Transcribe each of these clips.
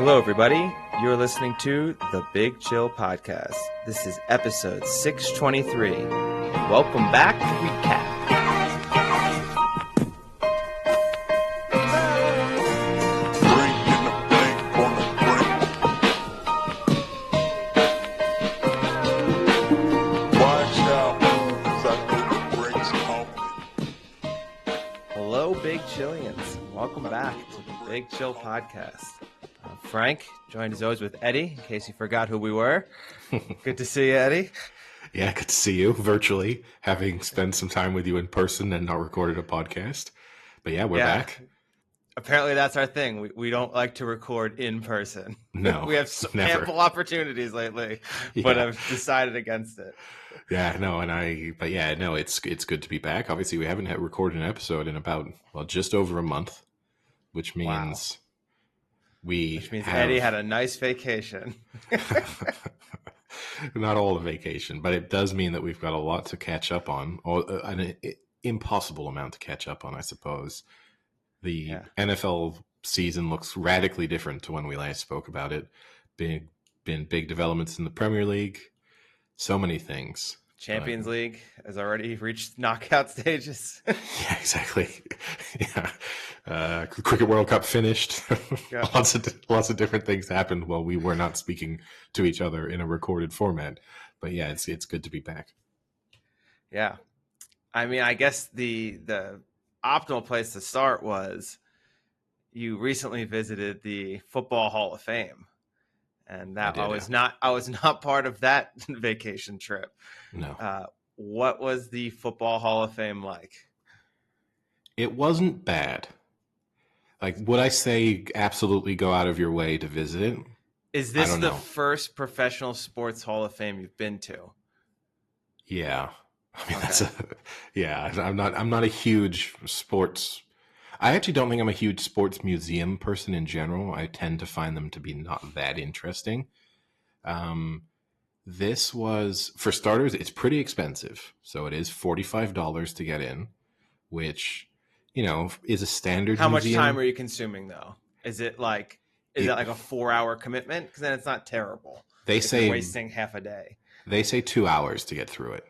Hello, everybody. You're listening to the Big Chill Podcast. This is episode 623. Welcome back to Recap. Hello, Big Chillians. Welcome back to the Big Chill Podcast. Frank, joined as always with Eddie, in case you forgot who we were. Good to see you, Eddie. Yeah, good to see you virtually, having spent some time with you in person and not recorded a podcast. But yeah, we're back. Apparently that's our thing. We don't like to record in person. No, we have ample opportunities lately, but I've decided against it. Yeah, no, it's good to be back. Obviously, we haven't recorded an episode in about, just over a month, which means... Eddie had a nice vacation. Not all the vacation, but it does mean that we've got a lot to catch up on, or an impossible amount to catch up on, I suppose. The NFL season looks radically different to when we last spoke about it. Been big developments in the Premier League, so many things. Champions League has already reached knockout stages. Yeah, exactly. Yeah. Cricket World Cup finished. Yeah. Lots of different things happened while we were not speaking to each other in a recorded format. But yeah, it's good to be back. Yeah. I mean, I guess the optimal place to start was you recently visited the Football Hall of Fame. And that I was not part of that vacation trip. No. What was the Football Hall of Fame like? It wasn't bad. Like, would I say absolutely go out of your way to visit it? Is this the first professional sports Hall of Fame you've been to? Yeah. I mean, I'm not a huge sports. I actually don't think I'm a huge sports museum person in general. I tend to find them to be not that interesting. This was, for starters, it's pretty expensive. So it is $45 to get in, which, is a standard How museum. Much time are you consuming, though? Is it like a 4-hour commitment? Because then it's not terrible. They say you're wasting half a day. They say 2 hours to get through it.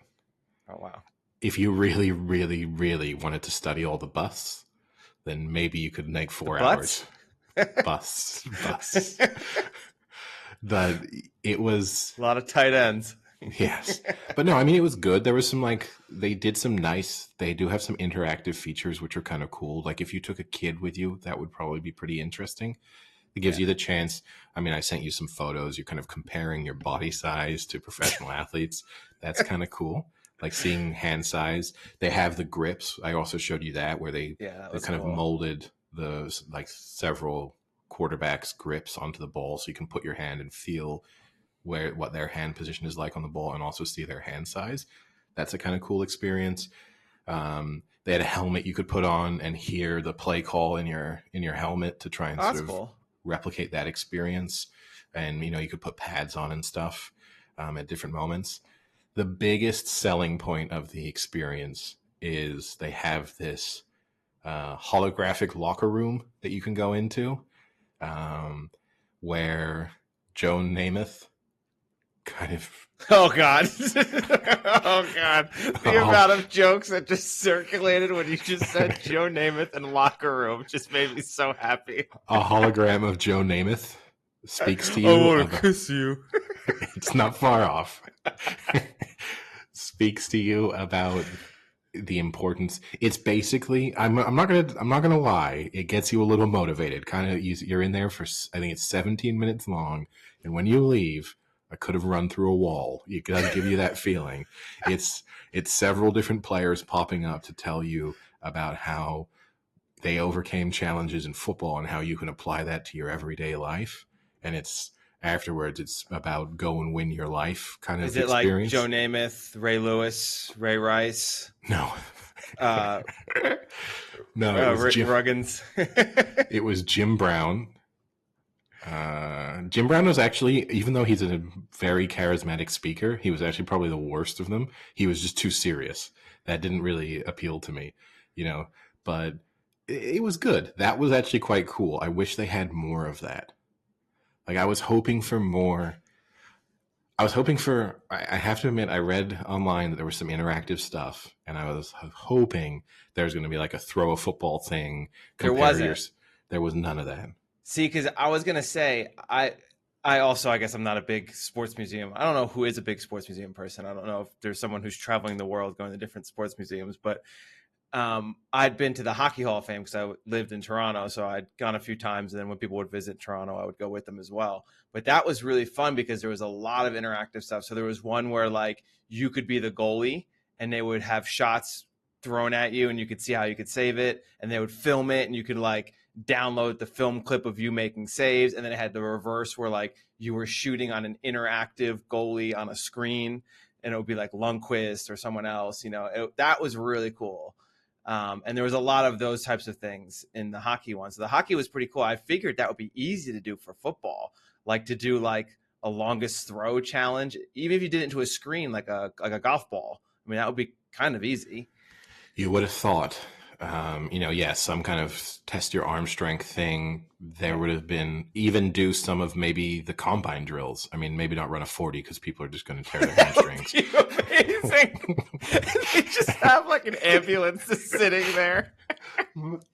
Oh, wow. If you really, really, really wanted to study all the busts, then maybe you could make 4 hours. Busts. But it was a lot of tight ends. Yes. But no, I mean, it was good. There was some they do have some interactive features, which are kind of cool. Like if you took a kid with you, that would probably be pretty interesting. It gives you the chance. I mean, I sent you some photos. You're kind of comparing your body size to professional athletes. That's kind of cool. Like seeing hand size. They have the grips. I also showed you that where they kind of molded the several quarterbacks' grips onto the ball, so you can put your hand and feel what their hand position is like on the ball, and also see their hand size. That's a kind of cool experience. They had a helmet you could put on and hear the play call in your helmet to try and replicate that experience. And you could put pads on and stuff at different moments. The biggest selling point of the experience is they have this holographic locker room that you can go into, where Joe Namath kind of... Oh, God. Oh, God. The amount of jokes that just circulated when you just said Joe Namath and locker room just made me so happy. A hologram of Joe Namath speaks to you. I want to kiss you. It's not far off. Speaks to you about the importance. It's basically, I'm not gonna lie, it gets you a little motivated. Kind of, you're in there for, I think it's 17 minutes long, and when you leave, I could have run through a wall. You gotta give you that feeling. It's several different players popping up to tell you about how they overcame challenges in football and how you can apply that to your everyday life. And afterwards, it's about go and win your life kind of experience. Is it like Joe Namath, Ray Lewis, Ray Rice? No. No, it was Jim Ruggins. It was Jim Brown. Jim Brown was actually, even though he's a very charismatic speaker, he was actually probably the worst of them. He was just too serious. That didn't really appeal to me, but it was good. That was actually quite cool. I wish they had more of that. Like I was hoping for more. I have to admit, I read online that there was some interactive stuff, and I was hoping there's going to be like a throw a football thing. There wasn't. There was none of that. See, because I was gonna say, I also, I guess I'm not a big sports museum. I don't know who is a big sports museum person. I don't know if there's someone who's traveling the world going to different sports museums, but I'd been to the Hockey Hall of Fame because I lived in Toronto, so I'd gone a few times. And then when people would visit Toronto, I would go with them as well. But that was really fun because there was a lot of interactive stuff. So there was one where like you could be the goalie, and they would have shots thrown at you, and you could see how you could save it, and they would film it, and you could like download the film clip of you making saves. And then it had the reverse where like you were shooting on an interactive goalie on a screen, and it would be like Lundqvist or someone else. That was really cool. And there was a lot of those types of things in the hockey one. So the hockey was pretty cool. I figured that would be easy to do for football, like to do like a longest throw challenge, even if you did it into a screen, like a golf ball. I mean, that would be kind of easy. You would have thought, some kind of test your arm strength thing. There would have been even do some of maybe the combine drills. I mean, maybe not run a 40 because people are just going to tear their hamstrings. Amazing. They just have like an ambulance just sitting there.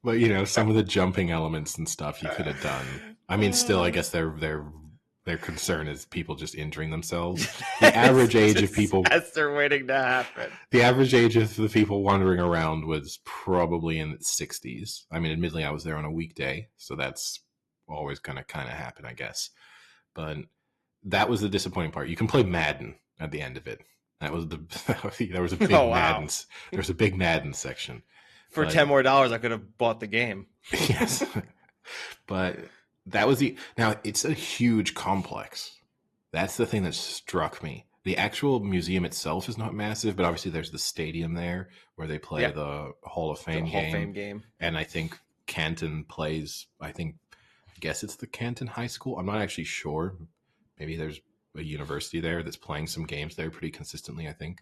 But some of the jumping elements and stuff you could have done. I mean, still, I guess their concern is people just injuring themselves. The average age of people, as they're waiting to happen. The average age of the people wandering around was probably in the 60s. I mean, admittedly, I was there on a weekday, so that's always going to kind of happen, I guess. But that was the disappointing part. You can play Madden at the end of it. There was a big Madden. There was a big Madden section. For $10 more, I could have bought the game. Yes, but that was now it's a huge complex. That's the thing that struck me. The actual museum itself is not massive, but obviously there's the stadium there where they play the Hall of Fame game. And I think Canton plays. I guess it's the Canton High School. I'm not actually sure. Maybe there's a university there that's playing some games there pretty consistently, I think.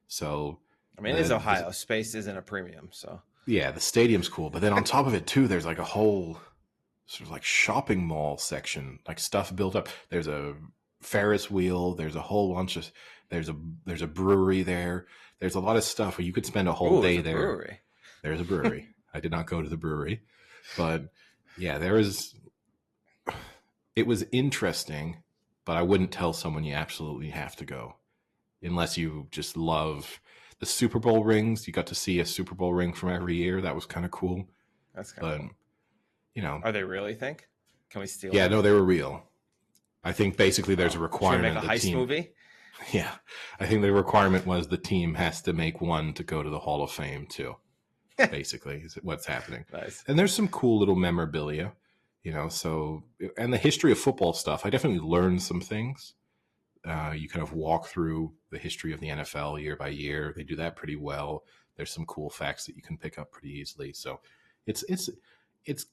So I mean, it is Ohio. Space isn't a premium, so yeah, the stadium's cool. But then on top of it too, there's like a whole sort of like shopping mall section, like stuff built up. There's a Ferris wheel. There's a whole bunch of. There's a brewery there. There's a lot of stuff where you could spend a whole day there. Brewery. There's a brewery. I did not go to the brewery, but yeah, there is. It was interesting, but I wouldn't tell someone you absolutely have to go, unless you just love the Super Bowl rings. You got to see a Super Bowl ring from every year. That was kind of cool. That's kind of cool. Are they really? Think? Can we steal? Yeah, them? No, they were real. I think basically there's a requirement. Should we make a heist movie? Yeah, I think the requirement was the team has to make one to go to the Hall of Fame too. Basically, is what's happening. Nice. And there's some cool little memorabilia, So and the history of football stuff. I definitely learned some things. You kind of walk through the history of the NFL year by year. They do that pretty well. There's some cool facts that you can pick up pretty easily. So it's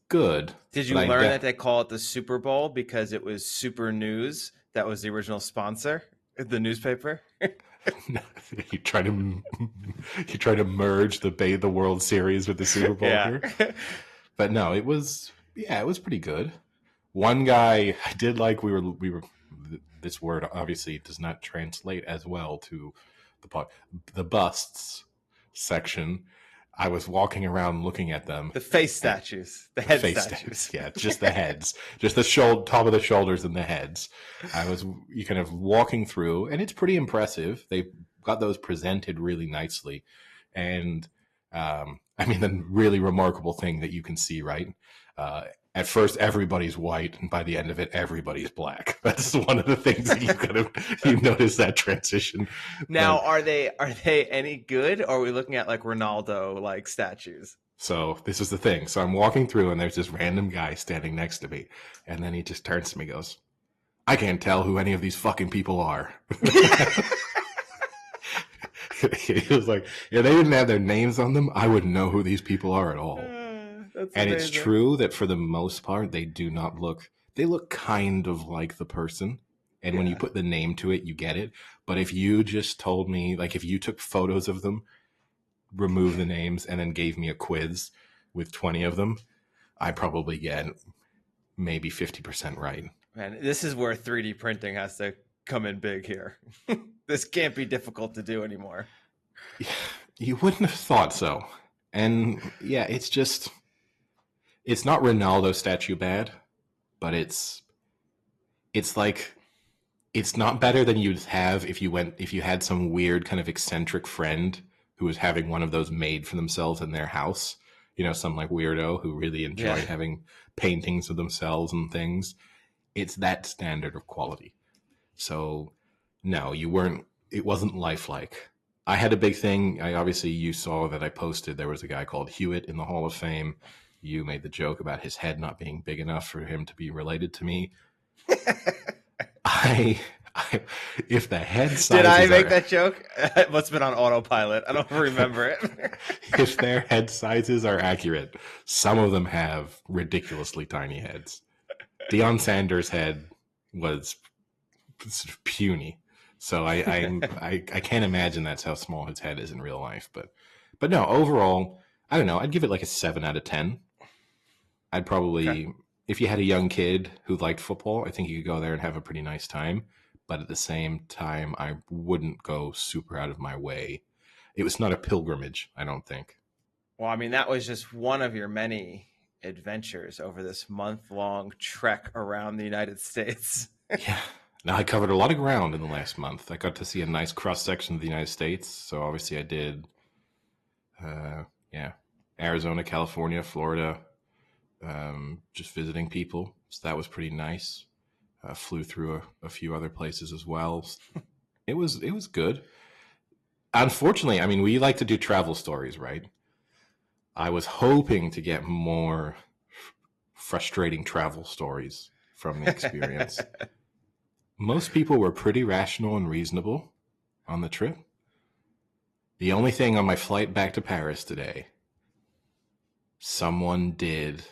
good. Did you learn that they call it the Super Bowl because it was Super News? That was the original sponsor, the newspaper. You try to merge the World Series with the Super Bowl here. But no, it was pretty good. One guy I did like. We were. This word obviously does not translate as well to the busts section. I was walking around looking at them. The face statues. The head statues. Yeah, just the heads. Just the top of the shoulders and the heads. You kind of walking through, and it's pretty impressive. They've got those presented really nicely. And, the really remarkable thing that you can see, right? At first, everybody's white, and by the end of it, everybody's black. That's one of the things that you notice that transition. Now, are they any good, or are we looking at like Ronaldo like statues? So this is the thing. So I'm walking through, and there's this random guy standing next to me, and then he just turns to me, and goes, "I can't tell who any of these fucking people are." He was like, "Yeah, they didn't have their names on them. I wouldn't know who these people are at all." And it's true that for the most part, they do not look. They look kind of like the person, and when you put the name to it, you get it. But if you just told me, like, if you took photos of them, remove the names, and then gave me a quiz with 20 of them, I probably get maybe 50% right. Man, this is where 3D printing has to come in big here. This can't be difficult to do anymore. You wouldn't have thought so. And yeah, it's not Ronaldo statue bad, but it's like it's not better than you'd have if you had some weird kind of eccentric friend who was having one of those made for themselves in their house. Some like weirdo who really enjoyed having paintings of themselves and things. It's that standard of quality. So no, it wasn't lifelike. I had a big thing. Obviously you saw that I posted there was a guy called Hewitt in the Hall of Fame. You made the joke about his head not being big enough for him to be related to me. I if the head sizes Did I make that joke? It must have been on autopilot. I don't remember it. If their head sizes are accurate, some of them have ridiculously tiny heads. Deion Sanders' head was sort of puny, so I can't imagine that's how small his head is in real life. But no, overall, I don't know. I'd give it like a 7 out of 10. I'd probably, if you had a young kid who liked football, I think you could go there and have a pretty nice time. But at the same time, I wouldn't go super out of my way. It was not a pilgrimage, I don't think. Well, I mean, that was just one of your many adventures over this month-long trek around the United States. Yeah. Now, I covered a lot of ground in the last month. I got to see a nice cross-section of the United States. So obviously I did, Arizona, California, Florida, just visiting people. So that was pretty nice. Flew through a few other places as well. It was good. Unfortunately, I mean, we like to do travel stories, right? I was hoping to get more frustrating travel stories from the experience. Most people were pretty rational and reasonable on the trip. The only thing on my flight back to Paris today, someone did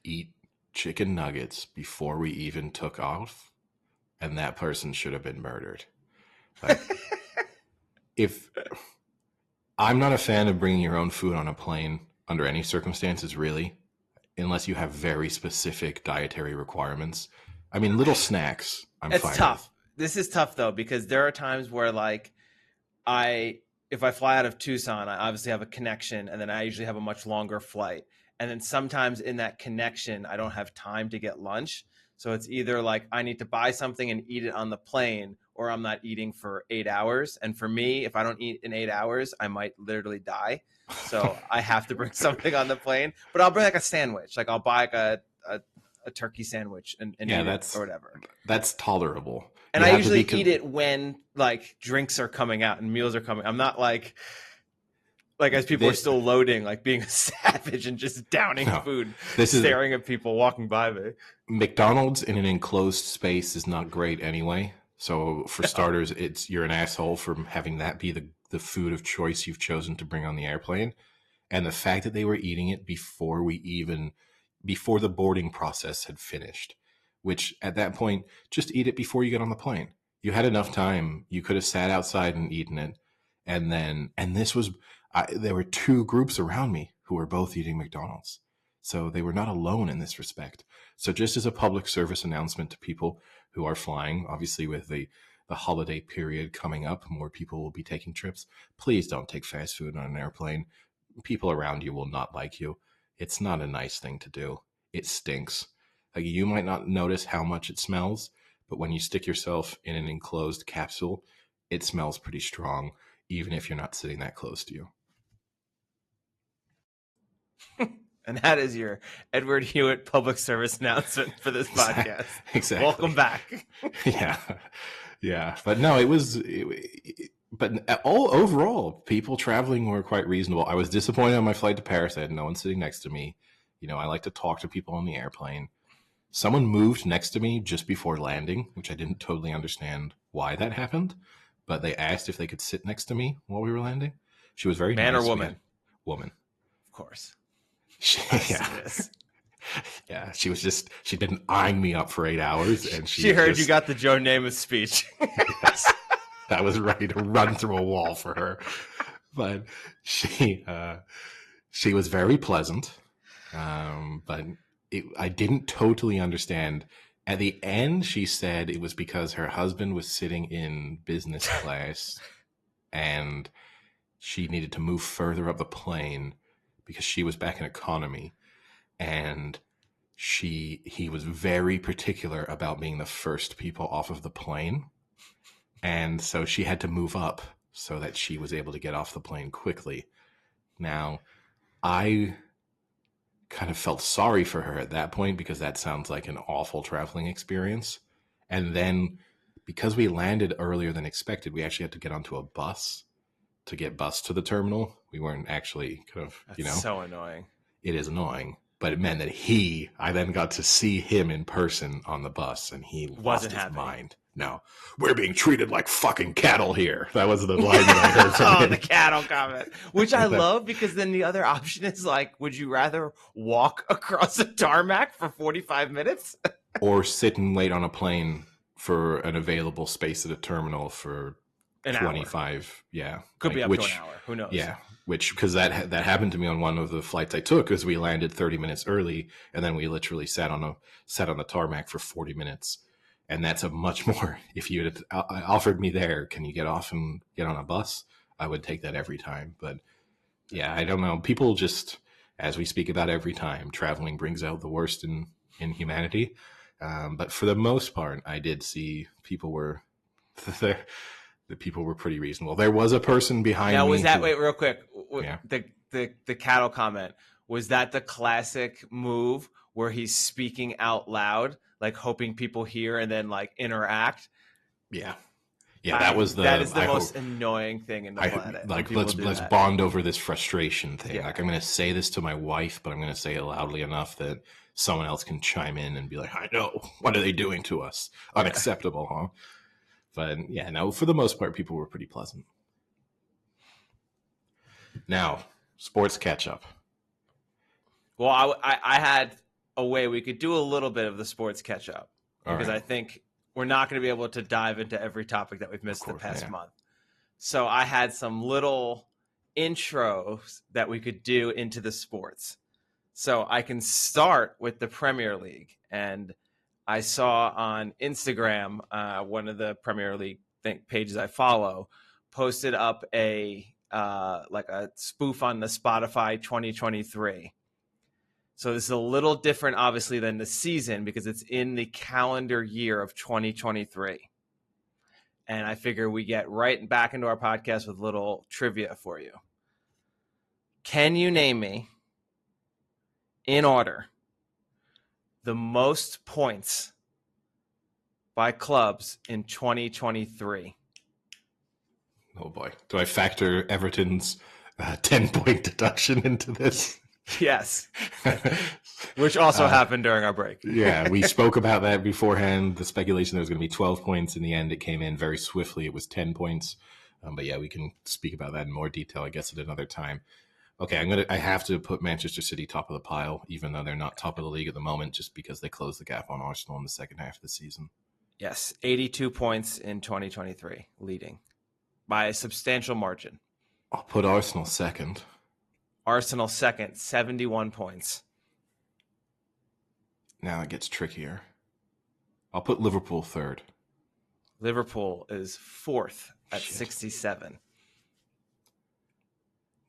eat chicken nuggets before we even took off, and that person should have been murdered. Like, if I'm not a fan of bringing your own food on a plane under any circumstances, really, unless you have very specific dietary requirements. I mean, little snacks, I'm It's fine tough. with. This is tough though, because there are times where like if I fly out of Tucson, I obviously have a connection, and then I usually have a much longer flight. And then sometimes in that connection, I don't have time to get lunch. So it's either like I need to buy something and eat it on the plane, or I'm not eating for 8 hours. And for me, if I don't eat in 8 hours, I might literally die. So I have to bring something on the plane. But I'll bring like a sandwich. Like I'll buy like a turkey sandwich and eat it or whatever. That's tolerable. And I usually eat it when like drinks are coming out and meals are coming. I'm not like as people are still loading, like being a savage and just downing food, staring at people walking by me. McDonald's in an enclosed space is not great anyway. So for starters, you're an asshole for having that be the food of choice you've chosen to bring on the airplane. And the fact that they were eating it before the boarding process had finished, which at that point, just eat it before you get on the plane. You had enough time. You could have sat outside and eaten it. There were two groups around me who were both eating McDonald's. So they were not alone in this respect. So just as a public service announcement to people who are flying, obviously with the holiday period coming up, more people will be taking trips. Please don't take fast food on an airplane. People around you will not like you. It's not a nice thing to do. It stinks. Like, you might not notice how much it smells, but when you stick yourself in an enclosed capsule, it smells pretty strong, even if you're not sitting that close to you. And that is your Edward Hewitt public service announcement for this podcast. Exactly. Welcome back. Yeah. But no, overall, people traveling were quite reasonable. I was disappointed on my flight to Paris. I had no one sitting next to me. I like to talk to people on the airplane. Someone moved next to me just before landing, which I didn't totally understand why that happened. But they asked if they could sit next to me while we were landing. She was very Man nice. or woman? Woman. Of course. Yeah. She'd been eyeing me up for 8 hours, and she heard you got the Joe Namath speech. Yes, that was ready to run through a wall for her. But she was very pleasant. But I didn't totally understand At the end, she said it was because her husband was sitting in business class and she needed to move further up the plane because she was back in economy. And he was very particular about being the first people off of the plane. And so she had to move up so that she was able to get off the plane quickly. Now, I kind of felt sorry for her at that point because that sounds like an awful traveling experience. And then because we landed earlier than expected, we actually had to get onto a bus to get bused to the terminal. We weren't actually kind of, That's so annoying. It is annoying, but it meant that I then got to see him in person on the bus, and he lost his mind. No, we're being treated like fucking cattle here. That was the line that I heard from him. The cattle comment, which I love, because then the other option is like, would you rather walk across a tarmac for 45 minutes? Or sit and wait on a plane for an available space at a terminal for an 25 hour. Yeah, could be up to an hour, who knows. Yeah, because that happened to me on one of the flights I took, because we landed 30 minutes early and then we literally sat on the tarmac for 40 minutes, and that's a much more, if you had offered me there, can you get off and get on a bus, I would take that every time. But yeah, I don't know, people just, as we speak about every time, traveling brings out the worst in humanity. But for the most part, I did see people were the people were pretty reasonable. There was a person behind me. Now, was that, wait, real quick, yeah. the cattle comment, was that the classic move where he's speaking out loud, like hoping people hear and then like interact? Yeah. Yeah, that is the most annoying thing in the planet. Like, let's bond over this frustration thing. Yeah. Like, I'm going to say this to my wife, but I'm going to say it loudly enough that someone else can chime in and be like, I know, what are they doing to us? Unacceptable, huh? But yeah, no, for the most part, people were pretty pleasant. Now, sports catch up. Well, I had a way we could do a little bit of the sports catch up, because I think we're not going to be able to dive into every topic that we've missed the past month. So I had some little intros that we could do into the sports. So I can start with the Premier League. And I saw on Instagram, one of the Premier League pages I follow posted up a spoof on the Spotify 2023. So this is a little different, obviously, than the season, because it's in the calendar year of 2023. And I figure we get right back into our podcast with a little trivia for you. Can you name me, in order, the most points by clubs in 2023? Oh boy. Do I factor Everton's 10-point deduction into this? Yes. Which also happened during our break. Yeah, we spoke about that beforehand. The speculation there was going to be 12 points. In the end, it came in very swiftly. It was 10 points. But yeah, we can speak about that in more detail, I guess, at another time. Okay, I have to put Manchester City top of the pile, even though they're not top of the league at the moment, just because they closed the gap on Arsenal in the second half of the season. Yes, 82 points in 2023, leading by a substantial margin. I'll put Arsenal second. Arsenal second, 71 points. Now it gets trickier. I'll put Liverpool third. Liverpool is fourth at 67.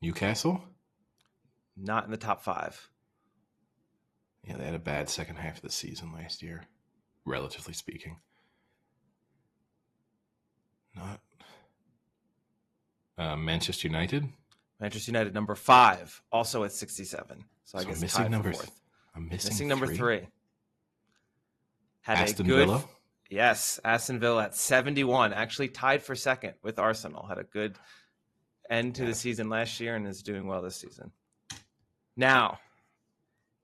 Newcastle? Not in the top 5. Yeah, they had a bad second half of the season last year, relatively speaking. Not Manchester United? Manchester United, number 5, also at 67. So I guess missing number 4th. I'm missing number 3. Had Aston Villa? Yes, Aston Villa at 71, actually tied for second with Arsenal. Had a good end to the season last year and is doing well this season. Now,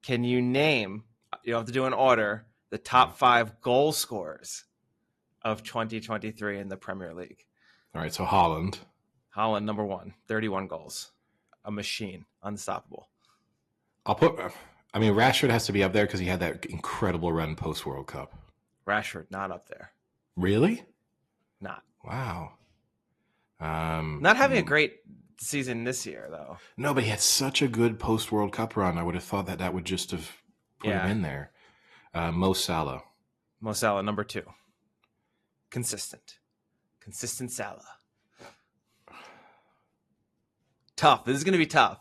can you name, you don't have to do an order, the top 5 goal scorers of 2023 in the Premier League? All right, so Haaland, number 1, 31 goals. A machine, unstoppable. Rashford has to be up there because he had that incredible run post-World Cup. Rashford, not up there. Really? Not. Wow. Not having a great season this year, though. No, but he had such a good post-World Cup run. I would have thought that would just have put him in there. Mo Salah. Mo Salah, number 2. Consistent Salah. Tough. This is going to be tough.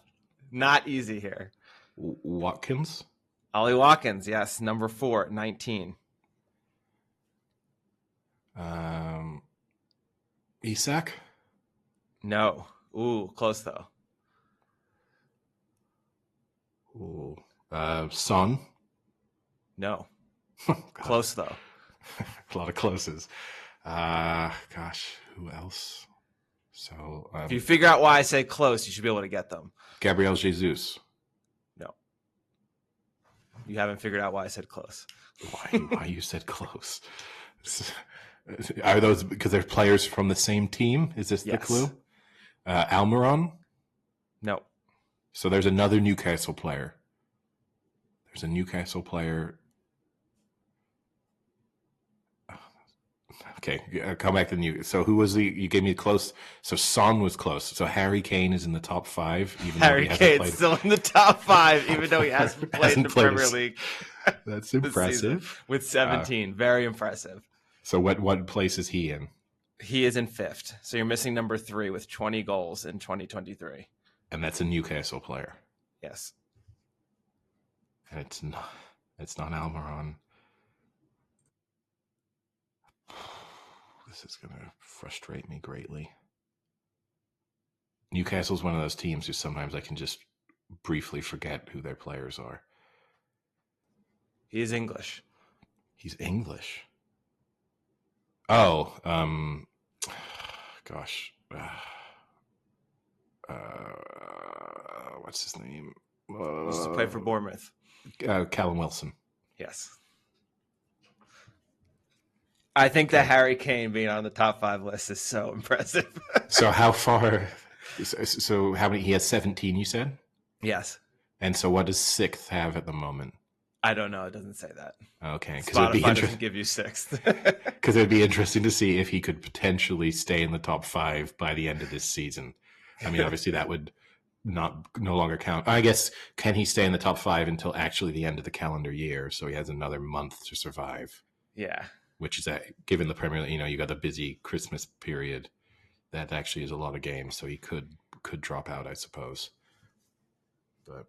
Not easy here. Watkins? Ollie Watkins, yes, number 4, 19. Isak? No. Ooh, close though. Ooh. Son? No. Oh, close though. A lot of closes. Gosh, who else? So if you figure out why I say close, you should be able to get them. Gabriel Jesus. No. You haven't figured out why I said close. Why you said close? Are those because they're players from the same team? Is this the clue? Almiron? No. So there's another Newcastle player. There's a Newcastle player. Okay, come back to the So who was you gave me close. So Son was close. So Harry Kane is in the top 5. Even Harry Kane's still in the top 5, even though he hasn't played in the Premier League. That's impressive. With 17. Very impressive. So what place is he in? He is in 5th. So you're missing number 3 with 20 goals in 2023. And that's a Newcastle player. Yes. And it's not Almiron. This is going to frustrate me greatly. Newcastle's one of those teams who sometimes I can just briefly forget who their players are. He is English. He's English. Oh, gosh. What's his name? He used to play for Bournemouth. Callum Wilson. Yes. I think that Harry Kane being on the top 5 list is so impressive. So how far? So how many? He has 17, you said? Yes. And so what does 6th have at the moment? I don't know. It doesn't say that. Okay. Spotify doesn't give you 6th. Because it would be interesting to see if he could potentially stay in the top 5 by the end of this season. I mean, obviously that would no longer count. I guess, can he stay in the top 5 until actually the end of the calendar year? So he has another month to survive. Yeah. Which is given the Premier League, you got the busy Christmas period. That actually is a lot of games, so he could drop out, I suppose. But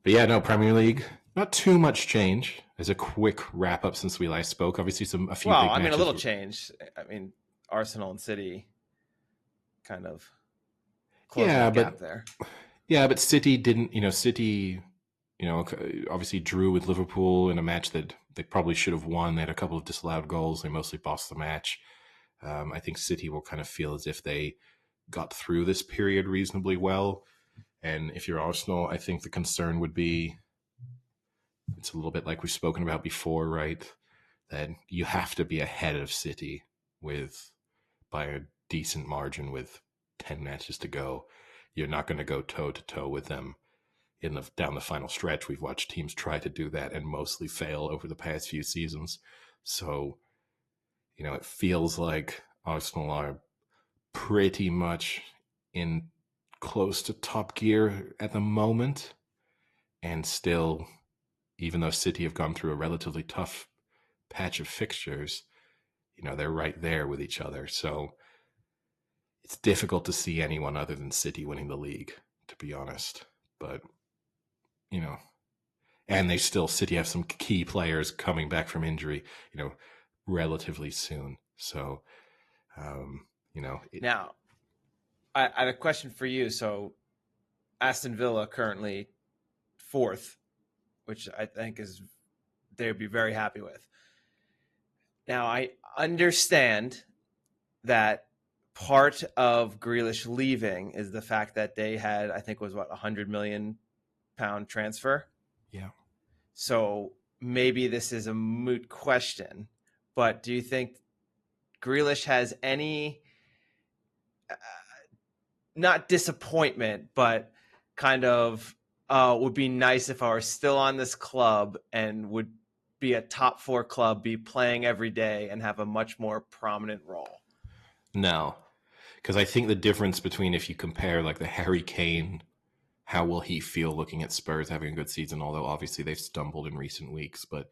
yeah, no, Premier League, not too much change. As a quick wrap up since we last spoke, obviously a few. Well, big matches a little change. I mean, Arsenal and City kind of closing the gap there. Yeah, but City didn't. City, obviously drew with Liverpool in a match that they probably should have won. They had a couple of disallowed goals. They mostly bossed the match. I think City will kind of feel as if they got through this period reasonably well. And if you're Arsenal, I think the concern would be, it's a little bit like we've spoken about before, right? That you have to be ahead of City by a decent margin with 10 matches to go. You're not going to go toe to toe with them down the final stretch. We've watched teams try to do that and mostly fail over the past few seasons. So, it feels like Arsenal are pretty much in close to top gear at the moment. And still, even though City have gone through a relatively tough patch of fixtures, they're right there with each other. So it's difficult to see anyone other than City winning the league, to be honest. But, and City have some key players coming back from injury, relatively soon. So, now, I have a question for you. So, Aston Villa currently 4th, which I think they would be very happy with. Now, I understand that part of Grealish leaving is the fact that they had, I think, was £100 million transfer. Yeah. So maybe this is a moot question, but do you think Grealish has any, not disappointment, but kind of would be nice if I were still on this club and would be a top 4 club, be playing every day and have a much more prominent role? No, because I think the difference between, if you compare like the Harry Kane, how will he feel looking at Spurs having a good season? Although obviously they've stumbled in recent weeks, but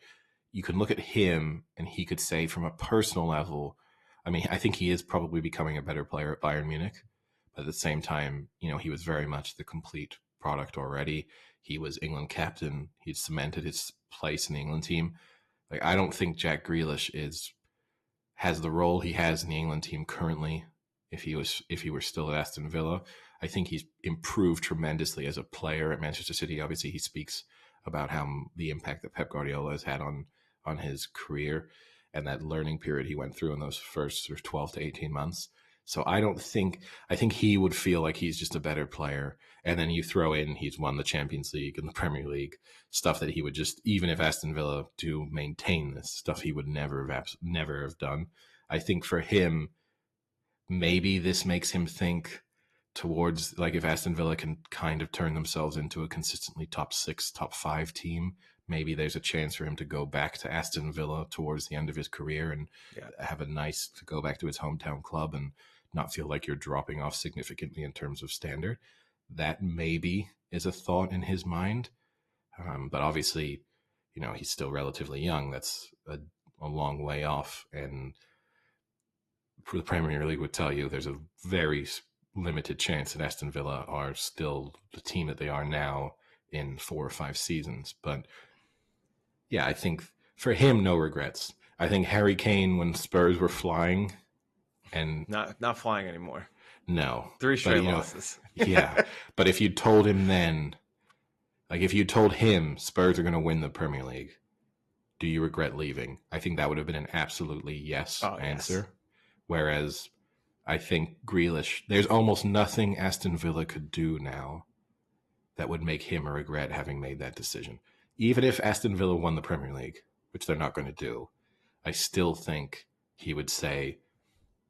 you can look at him and he could say from a personal level, I mean, I think he is probably becoming a better player at Bayern Munich. But at the same time, he was very much the complete product already. He was England captain. He'd cemented his place in the England team. Like, I don't think Jack Grealish has the role he has in the England team currently. If he were still at Aston Villa, I think he's improved tremendously as a player at Manchester City. Obviously, he speaks about how the impact that Pep Guardiola has had on his career and that learning period he went through in those first sort of 12 to 18 months. So I think he would feel like he's just a better player. And then you throw in, he's won the Champions League and the Premier League, stuff that he would just, even if Aston Villa do maintain this, stuff he would never have done. I think for him, maybe this makes him think towards, like, if Aston Villa can kind of turn themselves into a consistently top 6, top 5 team, maybe there's a chance for him to go back to Aston Villa towards the end of his career and to go back to his hometown club and not feel like you're dropping off significantly in terms of standard. That maybe is a thought in his mind. But obviously, he's still relatively young. That's a long way off. And for the Premier League would tell you there's a very limited chance that Aston Villa are still the team that they are now in 4 or 5 seasons. But yeah, I think for him, no regrets. I think Harry Kane, when Spurs were flying, and not flying anymore. No. 3 straight losses. Yeah. But if you told him then, like if you told him Spurs are going to win the Premier League, do you regret leaving? I think that would have been an absolutely yes answer. Yes. Whereas I think Grealish, there's almost nothing Aston Villa could do now that would make him regret having made that decision. Even if Aston Villa won the Premier League, which they're not going to do, I still think he would say,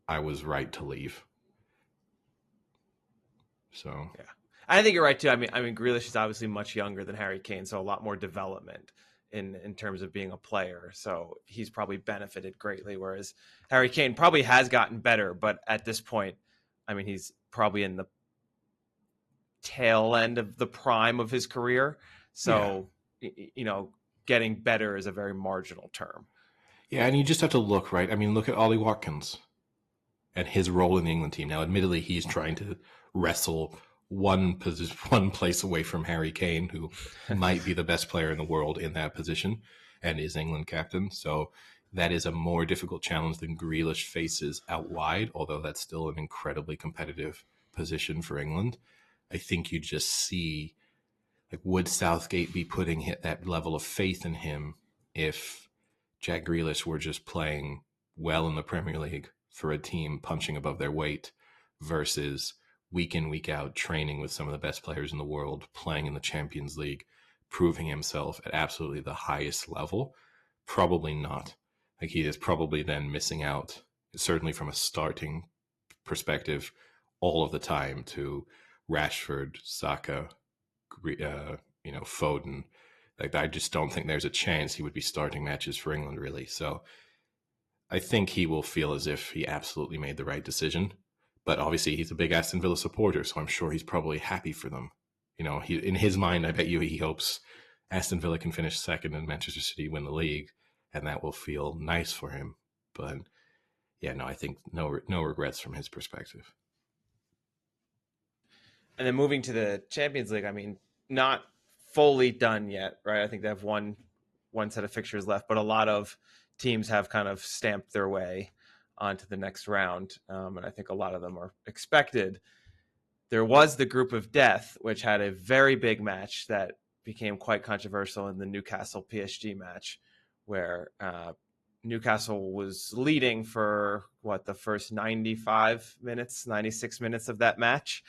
I was right to leave. So yeah, I think you're right too. I mean, Grealish is obviously much younger than Harry Kane, so a lot more development in terms of being a player. So he's probably benefited greatly, whereas Harry Kane probably has gotten better, but at this point, I mean, he's probably in the tail end of the prime of his career. So getting better is a very marginal term. Yeah, and you just have to look, right? I mean, look at Ollie Watkins and his role in the England team. Now, admittedly, he's trying to wrestle one place away from Harry Kane, who might be the best player in the world in that position and is England captain. So that is a more difficult challenge than Grealish faces out wide, although that's still an incredibly competitive position for England. I think you just see, like, would Southgate be putting that level of faith in him if Jack Grealish were just playing well in the Premier League for a team punching above their weight versus week in, week out, training with some of the best players in the world, playing in the Champions League, proving himself at absolutely the highest level? Probably not. Like, he is probably then missing out, certainly from a starting perspective, all of the time to Rashford, Saka, Foden. Like, I just don't think there's a chance he would be starting matches for England, really. So I think he will feel as if he absolutely made the right decision. But obviously, he's a big Aston Villa supporter, so I'm sure he's probably happy for them. In his mind, I bet you he hopes Aston Villa can finish second and Manchester City win the league, and that will feel nice for him. But yeah, no, I think no regrets from his perspective. And then moving to the Champions League, I mean, not fully done yet, right? I think they have one set of fixtures left, but a lot of teams have kind of stamped their way onto the next round, and I think a lot of them are expected. There was the group of death, which had a very big match that became quite controversial in the Newcastle PSG match, where Newcastle was leading for the first 96 minutes of that match,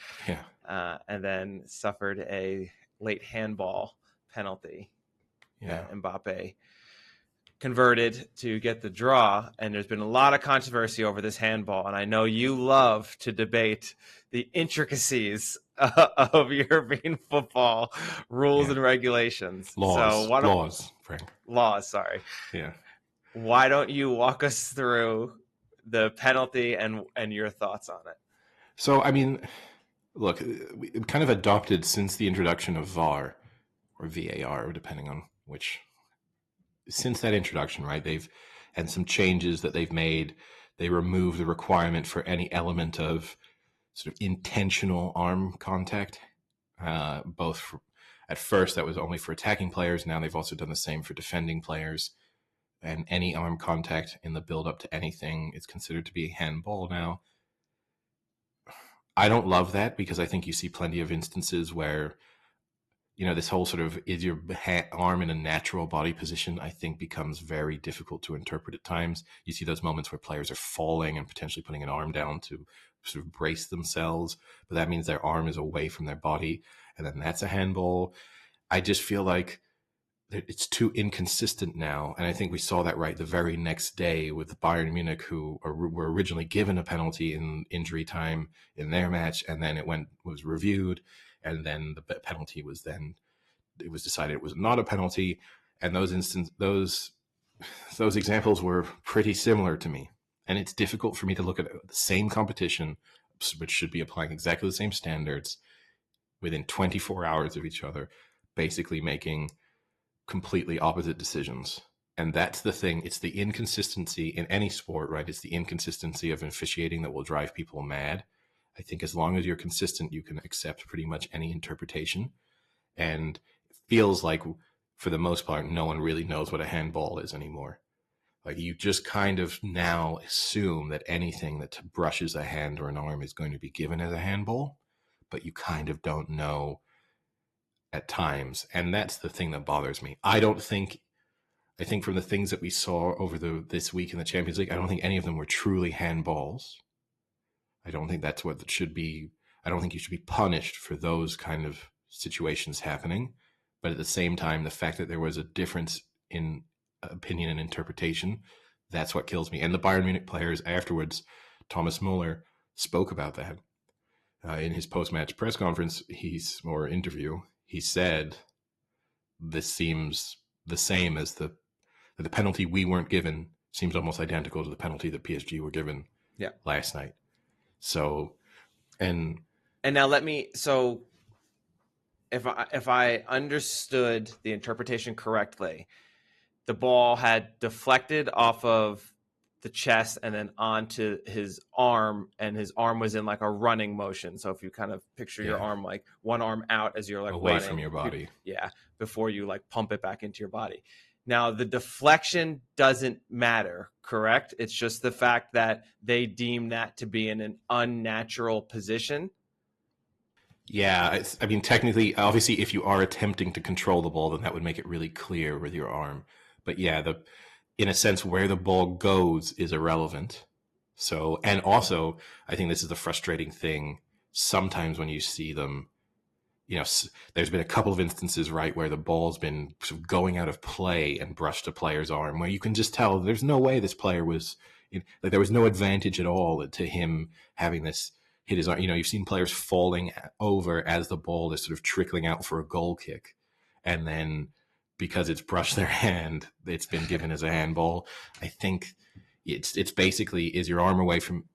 and then suffered a late handball penalty. Mbappe converted to get the draw, and there's been a lot of controversy over this handball, and I know you love to debate the intricacies of European football rules and regulations. Laws, sorry. Yeah. Why don't you walk us through the penalty and your thoughts on it? So, I mean, look, we kind of adopted since the introduction of VAR, or VAR, depending on which since that introduction, right? And some changes that they've made. They remove the requirement for any element of sort of intentional arm contact. At first, that was only for attacking players. Now they've also done the same for defending players. And any arm contact in the build up to anything is considered to be a handball now. I don't love that because I think you see plenty of instances where, this whole sort of is your arm in a natural body position, I think becomes very difficult to interpret at times. You see those moments where players are falling and potentially putting an arm down to sort of brace themselves, but that means their arm is away from their body, and then that's a handball. I just feel like it's too inconsistent now, and I think we saw that right the very next day with Bayern Munich, who were originally given a penalty in injury time in their match, and then was reviewed, and then the penalty was decided it was not a penalty, and those examples were pretty similar to me, and it's difficult for me to look at the same competition, which should be applying exactly the same standards, within 24 hours of each other, basically making completely opposite decisions. And that's the thing. It's the inconsistency in any sport, right? It's the inconsistency of officiating that will drive people mad. I think as long as you're consistent, you can accept pretty much any interpretation. And it feels like, for the most part, no one really knows what a handball is anymore. Like, you just kind of now assume that anything that brushes a hand or an arm is going to be given as a handball, but you kind of don't know at times, and that's the thing that bothers me. I think from the things that we saw over this week in the Champions League, I don't think any of them were truly handballs. I don't think that's what it should be. I don't think you should be punished for those kind of situations happening. But at the same time, the fact that there was a difference in opinion and interpretation, that's what kills me. And the Bayern Munich players afterwards, Thomas Muller, spoke about that in his post-match press conference or interview. He said, this seems the same as the penalty we weren't given seems almost identical to the penalty that PSG were given last night. So, and now if I understood the interpretation correctly, the ball had deflected off of the chest and then onto his arm, and his arm was in like a running motion. So if you kind of picture your arm, like one arm out as you're like away running from your body. Before you like pump it back into your body. Now the deflection doesn't matter, correct? It's just the fact that they deem that to be in an unnatural position. Yeah, I mean, technically, obviously, if you are attempting to control the ball, then that would make it really clear with your arm. But yeah, in a sense, where the ball goes is irrelevant. So, and also, I think this is the frustrating thing. Sometimes when you see them, there's been a couple of instances, right, where the ball's been sort of going out of play and brushed a player's arm, where you can just tell there's no way this player was, like, there was no advantage at all to him having this hit his arm. You've seen players falling over as the ball is sort of trickling out for a goal kick, and then because it's brushed their hand, it's been given as a handball. I think it's basically, is your arm away from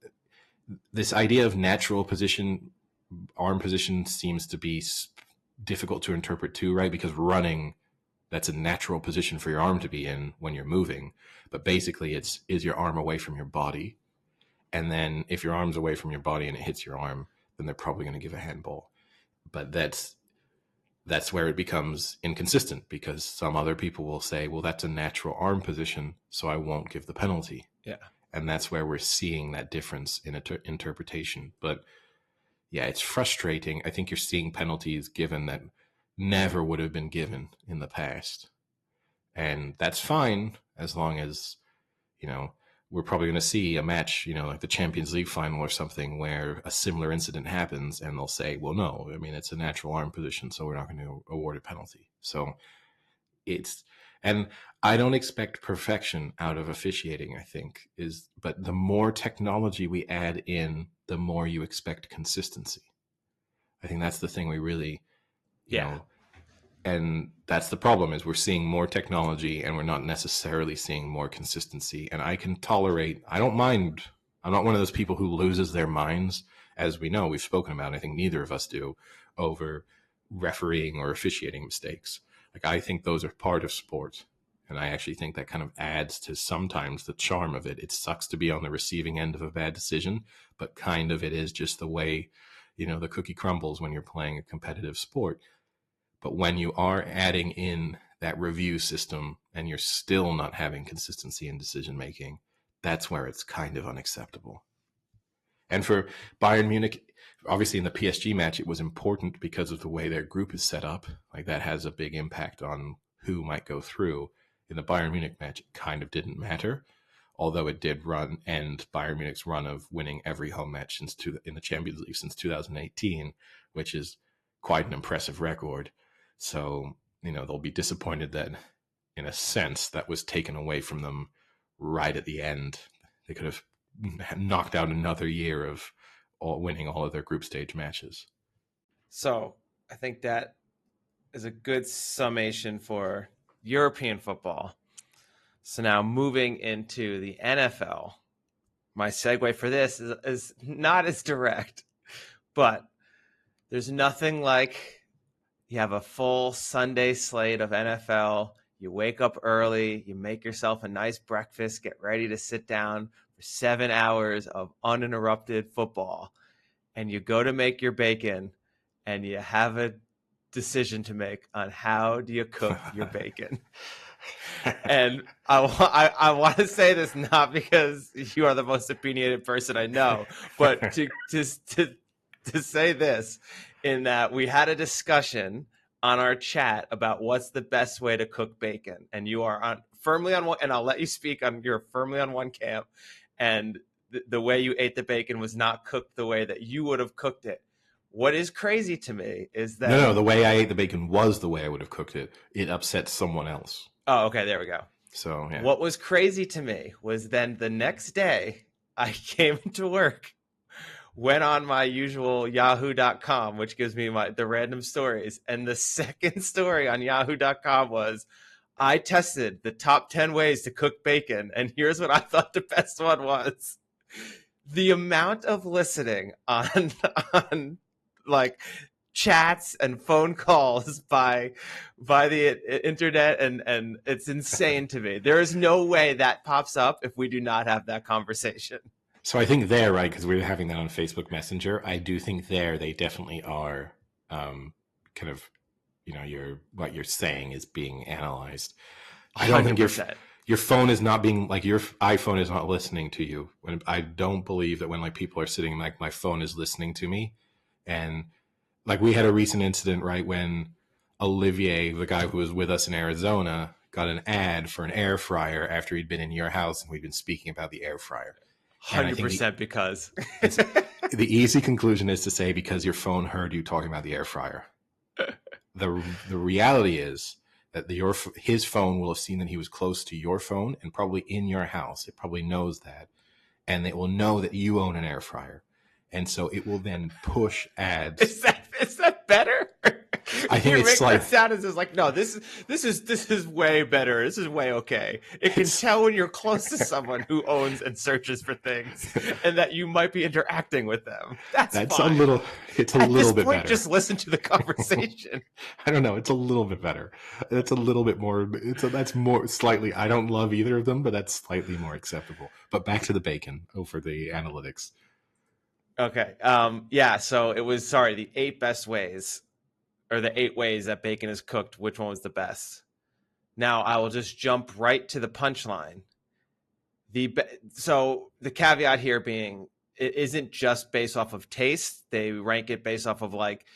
this idea of natural position. Arm position seems to be difficult to interpret too, right? Because running, that's a natural position for your arm to be in when you're moving. But basically, is your arm away from your body? And then if your arm's away from your body and it hits your arm, then they're probably going to give a handball. But that's where it becomes inconsistent, because some other people will say, well, that's a natural arm position, so I won't give the penalty. Yeah. And that's where we're seeing that difference in interpretation. But yeah, it's frustrating. I think you're seeing penalties given that never would have been given in the past. And that's fine, as long as, we're probably going to see a match, like the Champions League final or something, where a similar incident happens and they'll say, well, no, I mean, it's a natural arm position, so we're not going to award a penalty. So and I don't expect perfection out of officiating, I think, but the more technology we add in, the more you expect consistency. I think that's the thing we really, and that's the problem, is we're seeing more technology and we're not necessarily seeing more consistency. And I don't mind. I'm not one of those people who loses their minds, as we know, we've spoken about, I think neither of us do, over refereeing or officiating mistakes. Like, I think those are part of sport. And I actually think that kind of adds to sometimes the charm of it. It sucks to be on the receiving end of a bad decision, but kind of it is just the way, the cookie crumbles when you're playing a competitive sport. But when you are adding in that review system and you're still not having consistency in decision making, that's where it's kind of unacceptable. And for Bayern Munich, obviously in the PSG match, it was important because of the way their group is set up. Like that has a big impact on who might go through. In the Bayern Munich match, it kind of didn't matter, although it did end Bayern Munich's run of winning every home match in the Champions League since 2018, which is quite an impressive record. So, they'll be disappointed that, in a sense, that was taken away from them right at the end. They could have knocked out another year of winning all of their group stage matches. So I think that is a good summation for European football. So now moving into the NFL, my segue for this is not as direct, but there's nothing like you have a full Sunday slate of NFL. You wake up early, you make yourself a nice breakfast, get ready to sit down for 7 hours of uninterrupted football, and you go to make your bacon, and you have a decision to make on how do you cook your bacon. And I want to say this not because you are the most opinionated person I know, but to say this, in that we had a discussion on our chat about what's the best way to cook bacon, and you are firmly on one, and I'll let you speak on, you're firmly on one camp, and the way you ate the bacon was not cooked the way that you would have cooked it. What is crazy to me is that... No, the way I ate the bacon was the way I would have cooked it. It upset someone else. Oh, okay, there we go. So, yeah. What was crazy to me was then the next day I came to work, went on my usual yahoo.com, which gives me the random stories. And the second story on yahoo.com was, I tested the top 10 ways to cook bacon. And here's what I thought the best one was. The amount of listening on like chats and phone calls by the internet, and it's insane to me. There is no way that pops up if we do not have that conversation. So I think there, right, because we're having that on Facebook Messenger, I do think they definitely are kind of, what you're saying is being analyzed. I don't 100%. Think your phone is not being, like, your iPhone is not listening to you. I don't believe that when, like, people are sitting, like, my phone is listening to me. And, like, we had a recent incident, right, when Olivier, the guy who was with us in Arizona, got an ad for an air fryer after he'd been in your house and we'd been speaking about the air fryer. 100% because. The easy conclusion is to say because your phone heard you talking about the air fryer. The reality is that his phone will have seen that he was close to your phone and probably in your house. It probably knows that. And it will know that you own an air fryer. And so it will then push ads. Is that better? I think it's like, that sound is just like, no, this is way better. This is way okay. It can tell when you're close to someone who owns and searches for things, and that you might be interacting with them. That's fine. It's a little bit better. Just listen to the conversation. I don't know. It's a little bit better. It's a little bit more. That's more slightly. I don't love either of them, but that's slightly more acceptable. But back to the bacon over the analytics. Okay. Yeah. So it was, the 8 best ways, or the 8 ways that bacon is cooked. Which one was the best? Now I will just jump right to the punchline. So the caveat here being, it isn't just based off of taste. They rank it based off of like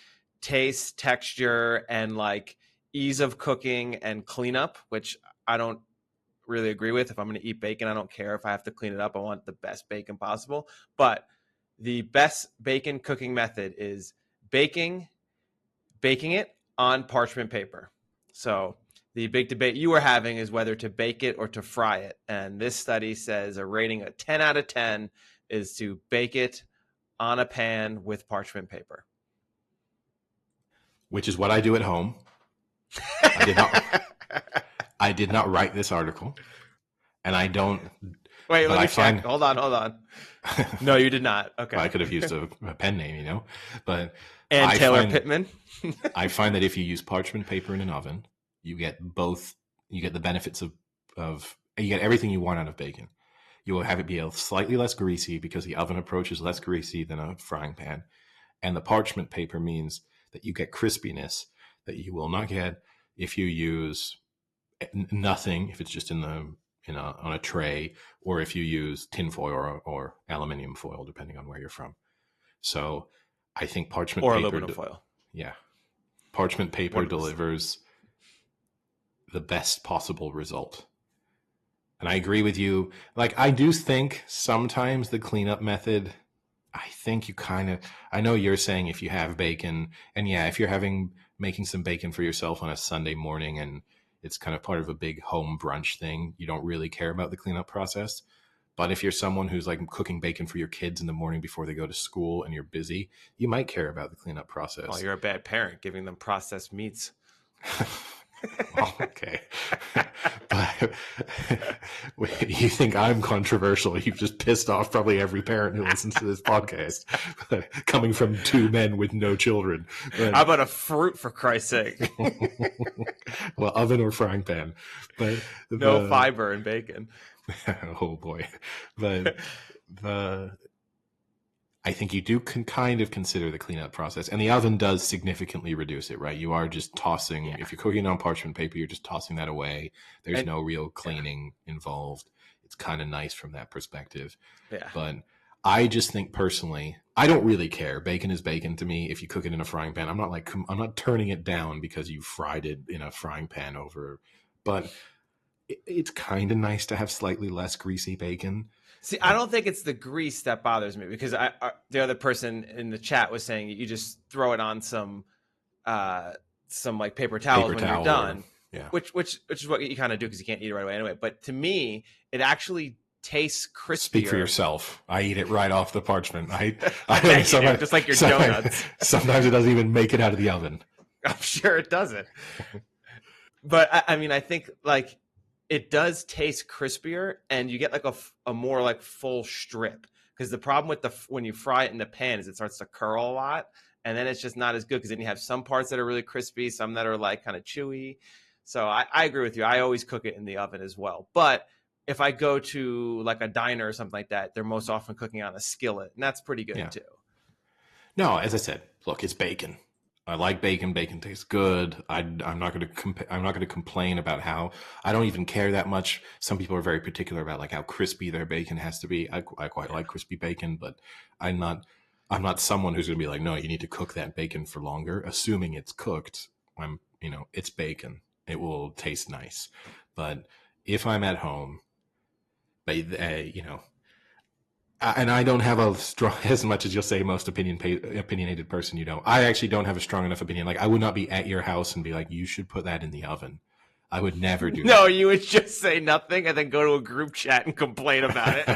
taste, texture, and like ease of cooking and cleanup, which I don't really agree with. If I'm going to eat bacon, I don't care if I have to clean it up. I want the best bacon possible. But the best bacon cooking method is baking it on parchment paper. So the big debate you were having is whether to bake it or to fry it. And this study says a rating of 10 out of 10 is to bake it on a pan with parchment paper. Which is what I do at home. I did not write this article. And I don't... Wait, let me check. Hold on. No, you did not. Okay. Well, I could have used a pen name, But Taylor Pittman. I find that if you use parchment paper in an oven, you get the benefits of you get everything you want out of bacon. You will have it be a slightly less greasy because the oven approach is less greasy than a frying pan. And the parchment paper means that you get crispiness that you will not get if you use nothing, if it's just on a tray, or if you use tin foil or aluminum foil, depending on where you're from. So I think parchment or paper, aluminum foil. Yeah, parchment paper delivers the best possible result. And I agree with you. Like, I do think sometimes the cleanup method, I think you I know you're saying if you have bacon, and yeah, if you're making some bacon for yourself on a Sunday morning and it's kind of part of a big home brunch thing, you don't really care about the cleanup process. But if you're someone who's like cooking bacon for your kids in the morning before they go to school and you're busy, you might care about the cleanup process. Oh, you're a bad parent giving them processed meats. Well, okay. But you think I'm controversial. You've just pissed off probably every parent who listens to this podcast. Coming from two men with no children. But, how about a fruit, for Christ's sake? Well, oven or frying pan. But no fiber in bacon. Oh boy. But I think you can kind of consider the cleanup process, and the oven does significantly reduce it, right? You are just tossing, if you're cooking on parchment paper, you're just tossing that away. There's no real cleaning involved. It's kind of nice from that perspective. Yeah. But I just think personally, I don't really care. Bacon is bacon to me. If you cook it in a frying pan, I'm not turning it down because you fried it in a frying pan over, but it's kind of nice to have slightly less greasy bacon. See, I don't think it's the grease that bothers me, because the other person in the chat was saying you just throw it on some like paper towels when you're done, which is what you kind of do because you can't eat it right away anyway. But to me, it actually tastes crispier. Speak for yourself. I eat it right off the parchment. I just like your donuts. Sometimes it doesn't even make it out of the oven. I'm sure it doesn't. But I mean, I think like it does taste crispier, and you get like a more like full strip, because the problem with when you fry it in the pan is it starts to curl a lot, and then it's just not as good, because then you have some parts that are really crispy, some that are like kind of chewy. So I agree with you. I always cook it in the oven as well. But if I go to like a diner or something like that, they're most often cooking on a skillet, and that's pretty good too. No, as I said, look, it's bacon. I like bacon. Bacon tastes good. I'm not going to complain about how. I don't even care that much. Some people are very particular about like how crispy their bacon has to be. I quite like crispy bacon, but I'm not someone who's going to be like, no, you need to cook that bacon for longer. Assuming it's cooked, it's bacon. It will taste nice. But if I'm at home, and I don't have a strong, as much as you'll say most opinionated person, I actually don't have a strong enough opinion. Like, I would not be at your house and be like, you should put that in the oven. I would never do that. No, you would just say nothing and then go to a group chat and complain about it.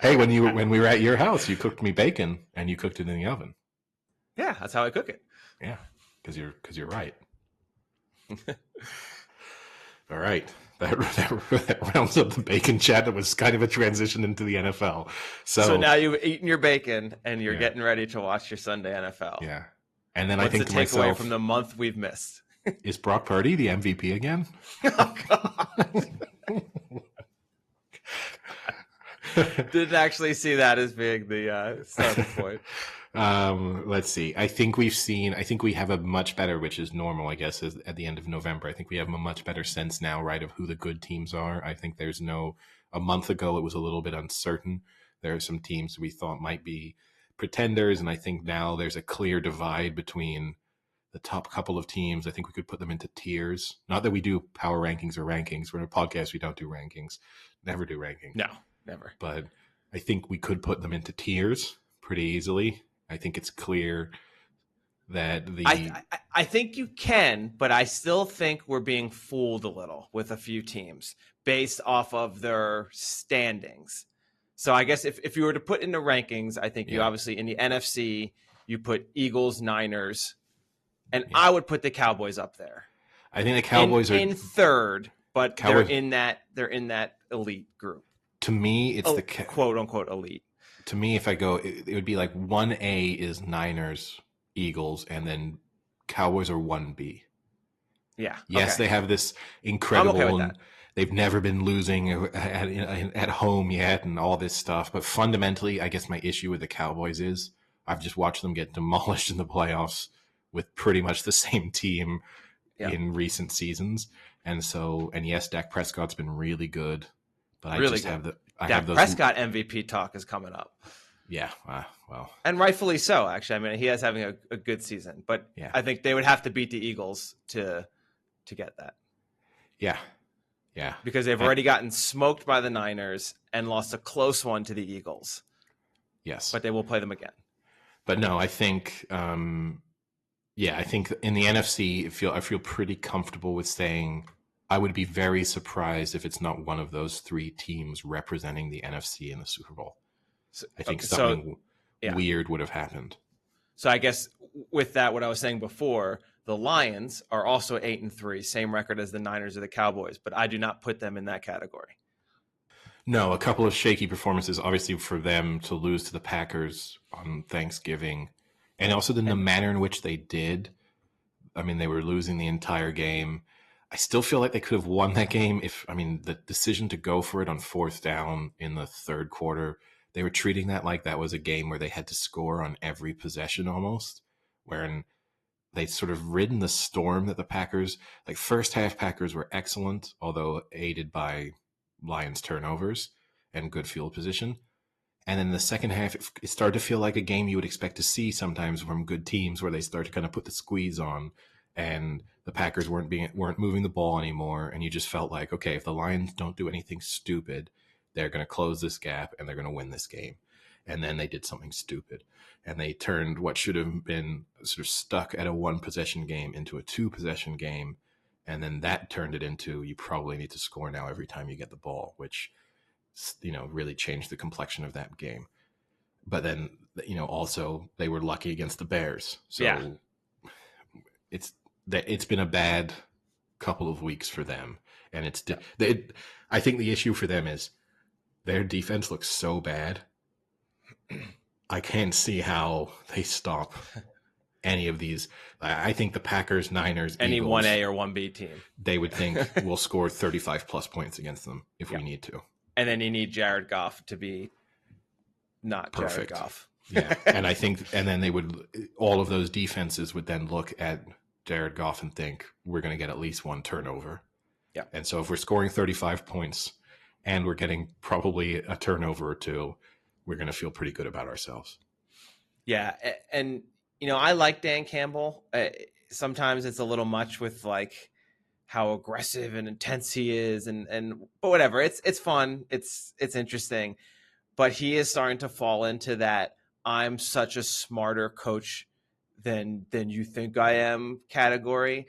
Hey, when we were at your house, you cooked me bacon and you cooked it in the oven. Yeah, that's how I cook it. Yeah, because you're right. All right. That rounds up the bacon chat. That was kind of a transition into the NFL. So now you've eaten your bacon and you're getting ready to watch your Sunday NFL. Yeah. And then What's I think the to myself, takeaway from the month we've missed? Is Brock Purdy the MVP again? Oh, God. Didn't actually see that as being the starting point. Let's see. I think we have a much better, which is normal, I guess, is at the end of November. I think we have a much better sense now, right, of who the good teams are. I think a month ago, it was a little bit uncertain. There are some teams we thought might be pretenders, and I think now there's a clear divide between the top couple of teams. I think we could put them into tiers. Not that we do power rankings or rankings. We're in a podcast. We don't do rankings. Never do rankings. No, never. But I think we could put them into tiers pretty easily. I think it's clear that I think you can, but I still think we're being fooled a little with a few teams based off of their standings. So I guess if you were to put in the rankings, I think you obviously in the NFC, you put Eagles, Niners, and I would put the Cowboys up there. I think the Cowboys are in third, but they're in that elite group. To me, it's the quote unquote elite. To me, if I go, it would be like 1A is Niners, Eagles, and then Cowboys are 1B. Yeah. Yes, Okay. they have this I'm okay incredible, with and that. they've never been losing at home yet, and all this stuff. But fundamentally, I guess my issue with the Cowboys is I've just watched them get demolished in the playoffs with pretty much the same team Yeah. in recent seasons. And so, and yes, Dak Prescott's been really good, but Really good. I have Dak those, Prescott MVP talk is coming up. yeah, well, And rightfully so, actually. I mean, he is having a good season, but yeah, I think they would have to beat the Eagles to get that yeah, yeah, because they've and, already gotten smoked by the Niners and lost a close one to the Eagles, yes, but they will play them again. but no, I think, yeah, I think in the NFC, I feel pretty comfortable with saying I would be very surprised if it's not one of those three teams representing the NFC in the Super Bowl. So, I think so something yeah. weird would have happened. So I guess with that, what I was saying before, the Lions are also 8-3, same record as the Niners or the Cowboys, but I do not put them in that category. No, a couple of shaky performances, obviously, for them to lose to the Packers on Thanksgiving, and also the And manner in which they did. I mean, they were losing the entire game. I still feel like they could have won that game if, I mean, the decision to go for it on fourth down in the third quarter, they were treating that like that was a game where they had to score on every possession almost, wherein they'd sort of ridden the storm that the Packers, like first half Packers were excellent, although aided by Lions turnovers and good field position. And then the second half, it started to feel like a game you would expect to see sometimes from good teams, where they start to kind of put the squeeze on, and the Packers weren't moving the ball anymore, and you just felt like, okay, if the Lions don't do anything stupid, they're going to close this gap and they're going to win this game. And then they did something stupid, and they turned what should have been sort of stuck at a one possession game into a two possession game, and then that turned it into you probably need to score now every time you get the ball, which really changed the complexion of that game. But then, also they were lucky against the Bears. So yeah, it's been a bad couple of weeks for them. And I think the issue for them is their defense looks so bad. I can't see how they stop any of these. I think the Packers, Niners, any Eagles, 1A or 1B team. they would think we'll score 35 plus points against them if we need to. And then you need Jared Goff to be not perfect. Jared Goff. Yeah. And I think, and then all of those defenses would then look at Jared Goff and think, we're going to get at least one turnover. Yeah. And so if we're scoring 35 points and we're getting probably a turnover or two, we're going to feel pretty good about ourselves. Yeah. And, I like Dan Campbell. Sometimes it's a little much with like how aggressive and intense he is, but whatever. It's fun. It's interesting, but he is starting to fall into that I'm such a smarter coach than you think I am category,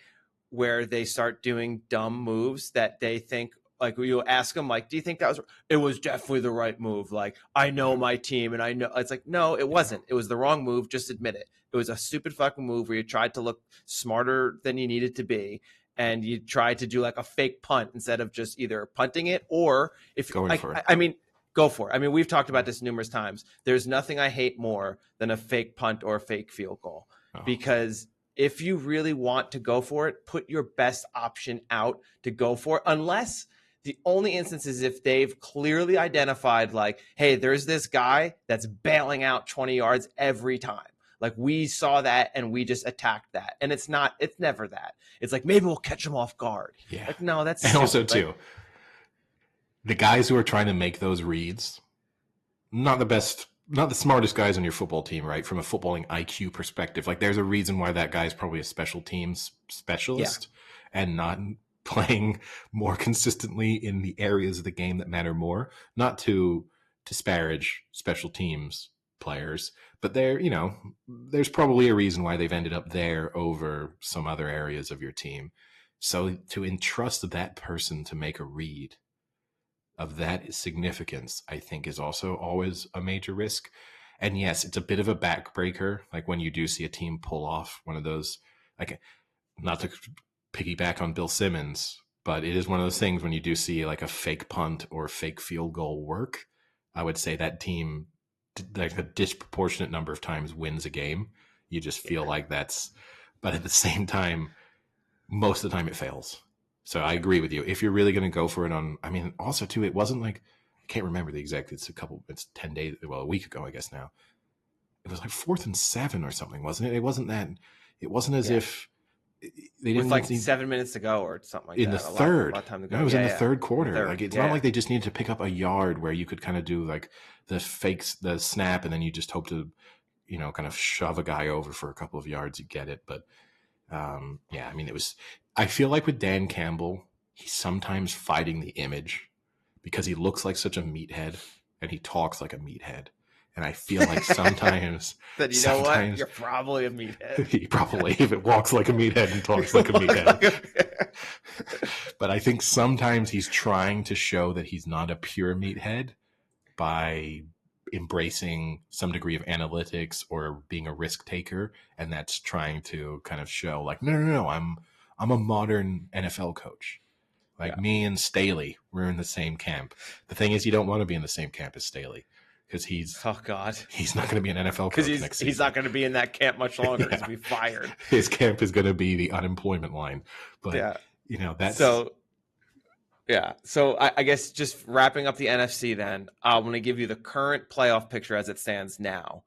where they start doing dumb moves that they think, like, you ask them, like, do you think it was definitely the right move? Like, I know my team and I know. It's like, no, it wasn't. It was the wrong move. Just admit it. It was a stupid fucking move where you tried to look smarter than you needed to be. And you tried to do like a fake punt instead of just either punting it or going for it. I mean, go for it. I mean, we've talked about this numerous times. There's nothing I hate more than a fake punt or a fake field goal, because if you really want to go for it, put your best option out to go for it, unless the only instance is if they've clearly identified, like, hey, there's this guy that's bailing out 20 yards every time. Like, we saw that and we just attacked that. And it's never that. It's like, maybe we'll catch them off guard. Yeah. Like, no, that's and stupid. Also too, the guys who are trying to make those reads, not the smartest guys on your football team, right? From a footballing IQ perspective, like there's a reason why that guy's probably a special teams specialist and not playing more consistently in the areas of the game that matter more. Not to disparage special teams players, but there's probably a reason why they've ended up there over some other areas of your team. So to entrust that person to make a read of that significance, I think, is also always a major risk. And yes, it's a bit of a backbreaker, like when you do see a team pull off one of those, like, not to piggyback on Bill Simmons, but it is one of those things when you do see like a fake punt or fake field goal work, I would say that team, like a disproportionate number of times, wins a game. You just feel like but at the same time, most of the time it fails. So I agree with you. If you're really going to go for it on, I mean, also too, it wasn't like, I can't remember the exact, it's 10 days, well, a week ago, I guess now. It was like 4th and 7 or something, wasn't it? It wasn't as if they with didn't like need 7 minutes to go or something like in the that. A lot third. of time to No, go. it was in the Yeah. third quarter. Third. Like, it's Yeah. not like they just needed to pick up a yard where you could kind of do like the fakes, the snap, and then you just hope to, kind of shove a guy over for a couple of yards, you get it. But yeah, I mean, I feel like with Dan Campbell, he's sometimes fighting the image because he looks like such a meathead and he talks like a meathead. And I feel like sometimes that what? You're probably a meathead. he probably even walks like a meathead and talks like a meathead. But I think sometimes he's trying to show that he's not a pure meathead by embracing some degree of analytics or being a risk taker, and that's trying to kind of show like, no, I'm a modern NFL coach. Like me and Staley, we're in the same camp. The thing is, you don't want to be in the same camp as Staley because he's not going to be an NFL coach next season. He's not going to be in that camp much longer. He's going to be fired. His camp is going to be the unemployment line. But that's so. Yeah. So I guess just wrapping up the NFC then, I'm going to give you the current playoff picture as it stands now.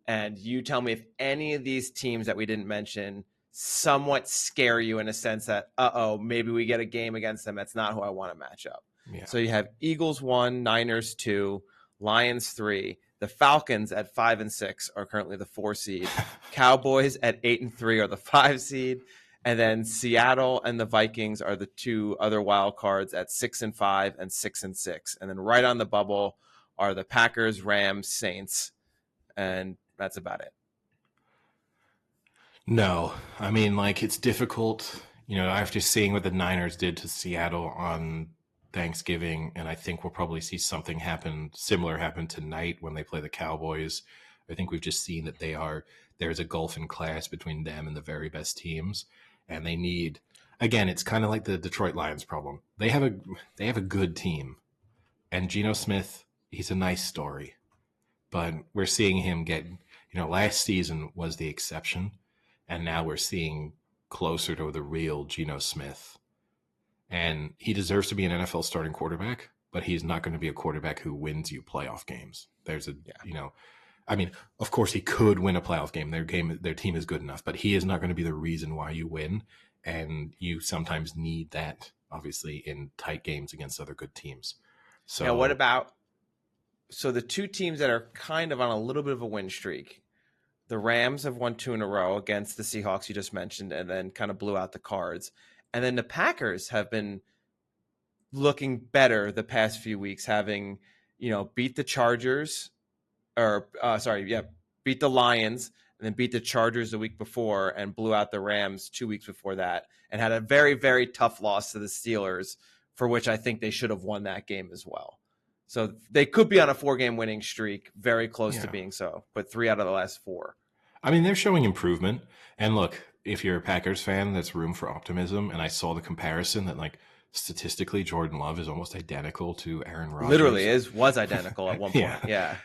And you tell me if any of these teams that we didn't mention somewhat scare you in a sense that, maybe we get a game against them. That's not who I want to match up. Yeah. So you have Eagles 1, Niners 2, Lions 3. The Falcons at 5 and 6 are currently the 4 seed. Cowboys at 8 and 3 are the 5 seed. And then Seattle and the Vikings are the 2 other wild cards at 6 and 5 and 6 and 6. And then right on the bubble are the Packers, Rams, Saints. And that's about it. No, I mean, like, it's difficult, after seeing what the Niners did to Seattle on Thanksgiving, and I think we'll probably see something similar happen tonight when they play the Cowboys. I think we've just seen that there's a gulf in class between them and the very best teams. And they need, again, it's kind of like the Detroit Lions problem. They have a good team, and Geno Smith, he's a nice story, but we're seeing him get, last season was the exception, and now we're seeing closer to the real Geno Smith, and he deserves to be an NFL starting quarterback, but he's not going to be a quarterback who wins you playoff games. I mean, of course, he could win a playoff game. Their team is good enough, but he is not going to be the reason why you win. And you sometimes need that, obviously, in tight games against other good teams. So, now, what about the 2 teams that are kind of on a little bit of a win streak? The Rams have won 2 in a row against the Seahawks you just mentioned, and then kind of blew out the Cards. And then the Packers have been looking better the past few weeks, having beat the Chargers. Beat the Lions and then beat the Chargers the week before and blew out the Rams 2 weeks before that and had a very, very tough loss to the Steelers, for which I think they should have won that game as well. So they could be on a 4-game winning streak, very close to being so, but 3 out of the last 4. I mean, they're showing improvement. And look, if you're a Packers fan, that's room for optimism. And I saw the comparison that, like, statistically, Jordan Love is almost identical to Aaron Rodgers. Literally was identical at one point. Yeah.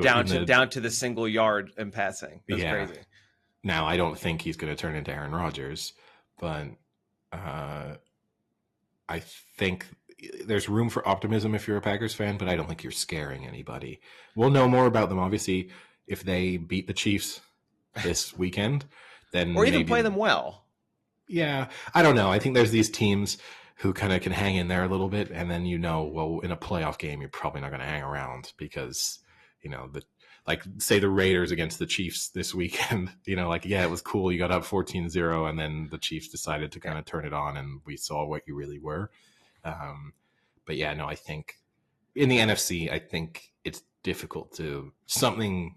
Down to the single yard in passing. That's crazy. Now, I don't think he's going to turn into Aaron Rodgers, but I think there's room for optimism if you're a Packers fan, but I don't think you're scaring anybody. We'll know more about them, obviously, if they beat the Chiefs this weekend. Then or even play them well. Yeah, I don't know. I think there's these teams who kind of can hang in there a little bit, and then in a playoff game, you're probably not going to hang around because, say the Raiders against the Chiefs this weekend, it was cool. You got up 14-0, and then the Chiefs decided to kind of turn it on, and we saw what you really were. But yeah, no, I think in the NFC, I think it's difficult to something.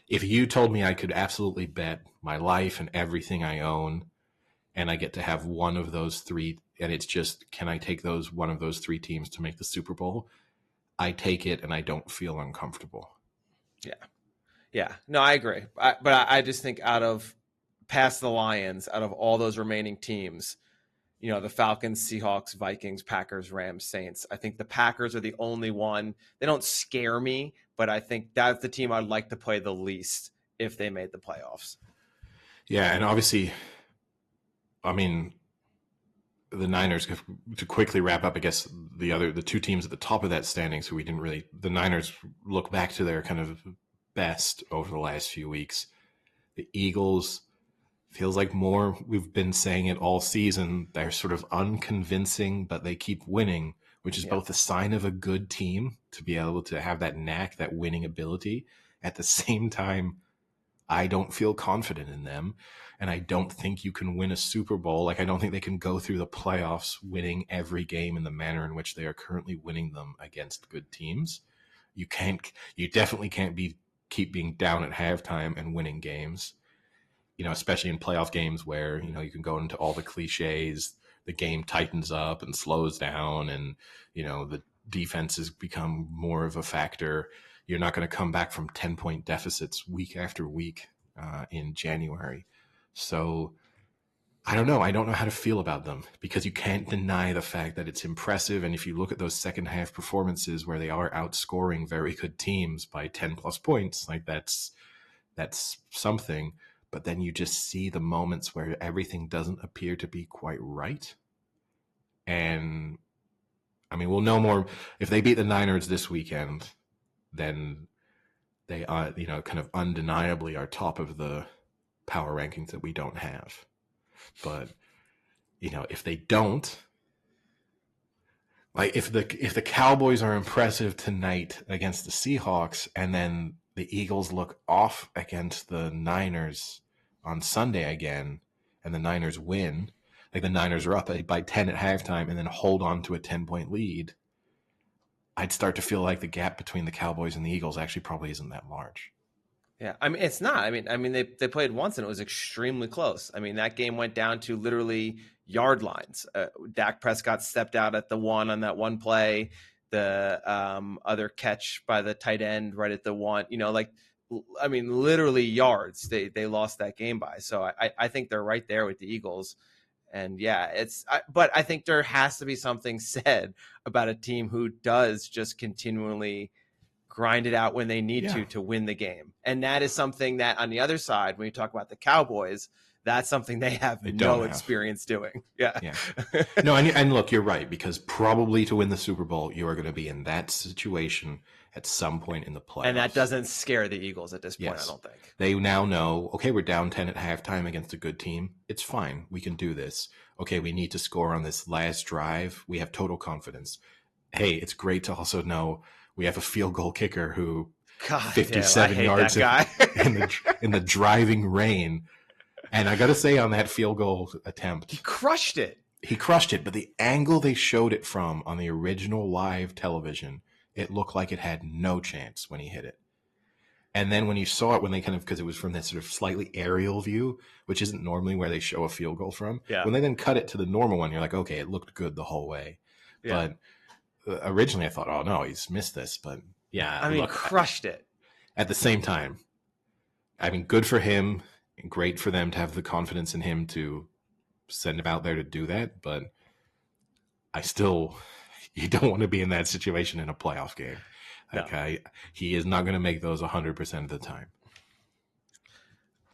If you told me I could absolutely bet my life and everything I own, and I get to have one of those 3, and it's just, can I take one of those 3 teams to make the Super Bowl? I take it, and I don't feel uncomfortable. Yeah. No, I agree. But I just think past the Lions, out of all those remaining teams, the Falcons, Seahawks, Vikings, Packers, Rams, Saints, I think the Packers are the only one. They don't scare me, but I think that's the team I'd like to play the least if they made the playoffs. Yeah, and obviously I mean, the Niners, to quickly wrap up, I guess the two teams at the top of that standing. So the Niners look back to their kind of best over the last few weeks. The Eagles feels like more, we've been saying it all season, they're sort of unconvincing, but they keep winning, which is both a sign of a good team to be able to have that knack, that winning ability. At the same time, I don't feel confident in them. And I don't think you can win a Super Bowl. Like, I don't think they can go through the playoffs winning every game in the manner in which they are currently winning them against good teams. You definitely can't keep being down at halftime and winning games, especially in playoff games where, you can go into all the cliches, the game tightens up and slows down and, the defenses become more of a factor. You're not going to come back from 10-point deficits week after week in January. So I don't know. I don't know how to feel about them because you can't deny the fact that it's impressive. And if you look at those second half performances where they are outscoring very good teams by 10 plus points, like that's something. But then you just see the moments where everything doesn't appear to be quite right. And I mean, we'll know more if they beat the Niners this weekend. Then they are, kind of undeniably are top of the power rankings that we don't have. But, if they don't, like if the Cowboys are impressive tonight against the Seahawks and then the Eagles look off against the Niners on Sunday again and the Niners win, like the Niners are up by 10 at halftime and then hold on to a 10-point lead, I'd start to feel like the gap between the Cowboys and the Eagles actually probably isn't that large. Yeah, I mean, it's not. I mean, they played once and it was extremely close. I mean, that game went down to literally yard lines. Dak Prescott stepped out at the 1 on that one play. The other catch by the tight end right at the 1. I mean, literally yards. They lost that game by. So I think they're right there with the Eagles. And yeah, but I think there has to be something said about a team who does just continually grind it out when they need to win the game. And that is something that on the other side, when you talk about the Cowboys, that's something they have no experience doing. Yeah. No, and look, you're right, because probably to win the Super Bowl, you are going to be in that situation at some point in the playoffs. And that doesn't scare the Eagles at this point, I don't think. They now know, okay, we're down 10 at halftime against a good team. It's fine. We can do this. Okay, we need to score on this last drive. We have total confidence. Hey, it's great to also know we have a field goal kicker who 57 yards in the driving rain. And I got to say, on that field goal attempt, he crushed it. But the angle they showed it from on the original live television, it looked like it had no chance when he hit it. And then when you saw it, when they because it was from that sort of slightly aerial view, which isn't normally where they show a field goal from. Yeah. When they then cut it to the normal one, you're like, okay, it looked good the whole way. Yeah. But originally I thought, oh no, he's missed this. But yeah, I mean, crushed it. At the same time, I mean, good for him. Great for them to have the confidence in him to send him out there to do that. But you don't want to be in that situation in a playoff game. Okay, no. He is not going to make those 100% of the time.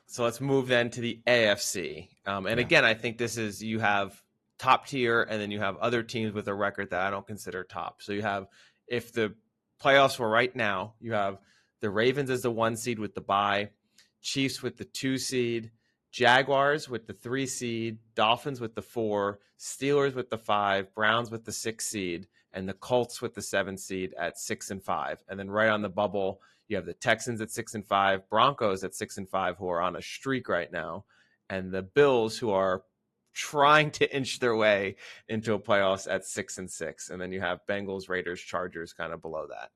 So let's move then to the AFC. Again, I think this is, you have top tier and then you have other teams with a record that I don't consider top. So you have, if the playoffs were right now, you have the Ravens as the 1 seed with the bye, Chiefs with the 2 seed, Jaguars with the 3 seed, Dolphins with the 4, Steelers with the 5, Browns with the 6 seed, and the Colts with the 7 seed at 6-5. And then right on the bubble, you have the Texans at 6-5, Broncos at 6-5, who are on a streak right now, and the Bills, who are trying to inch their way into a playoffs at 6-6. And then you have Bengals, Raiders, Chargers kind of below that.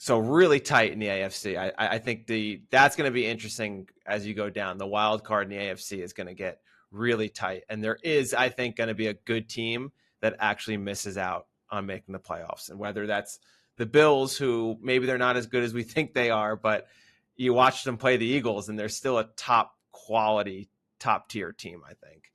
So really tight in the AFC. I think that's going to be interesting as you go down. The wild card in the AFC is going to get really tight. And there is, I think, going to be a good team that actually misses out on making the playoffs. And whether that's the Bills, who maybe they're not as good as we think they are, but you watch them play the Eagles and they're still a top quality, top tier team, I think.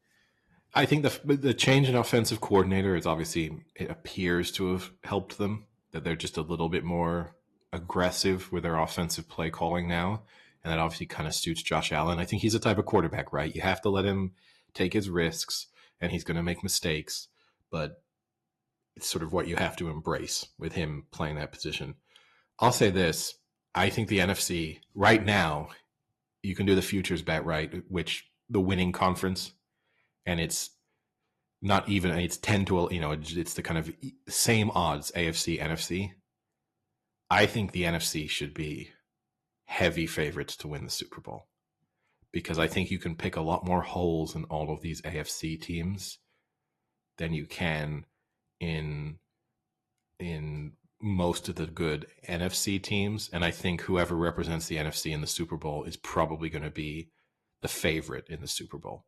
I think the change in offensive coordinator is obviously, it appears to have helped them, that they're just a little bit more aggressive with their offensive play calling now. and that obviously kind of suits Josh Allen. I think he's the type of quarterback, right? You have to let him take his risks, and he's going to make mistakes, but it's sort of what you have to embrace with him playing that position. I'll say this. I think the NFC right now, you can do the futures bet, right? Which the winning conference, and it's not even, it's 10 to, it's the kind of same odds, AFC, NFC. I think the NFC should be heavy favorites to win the Super Bowl, because I think you can pick a lot more holes in all of these AFC teams than you can in most of the good NFC teams. And I think whoever represents the NFC in the Super Bowl is probably going to be the favorite in the Super Bowl.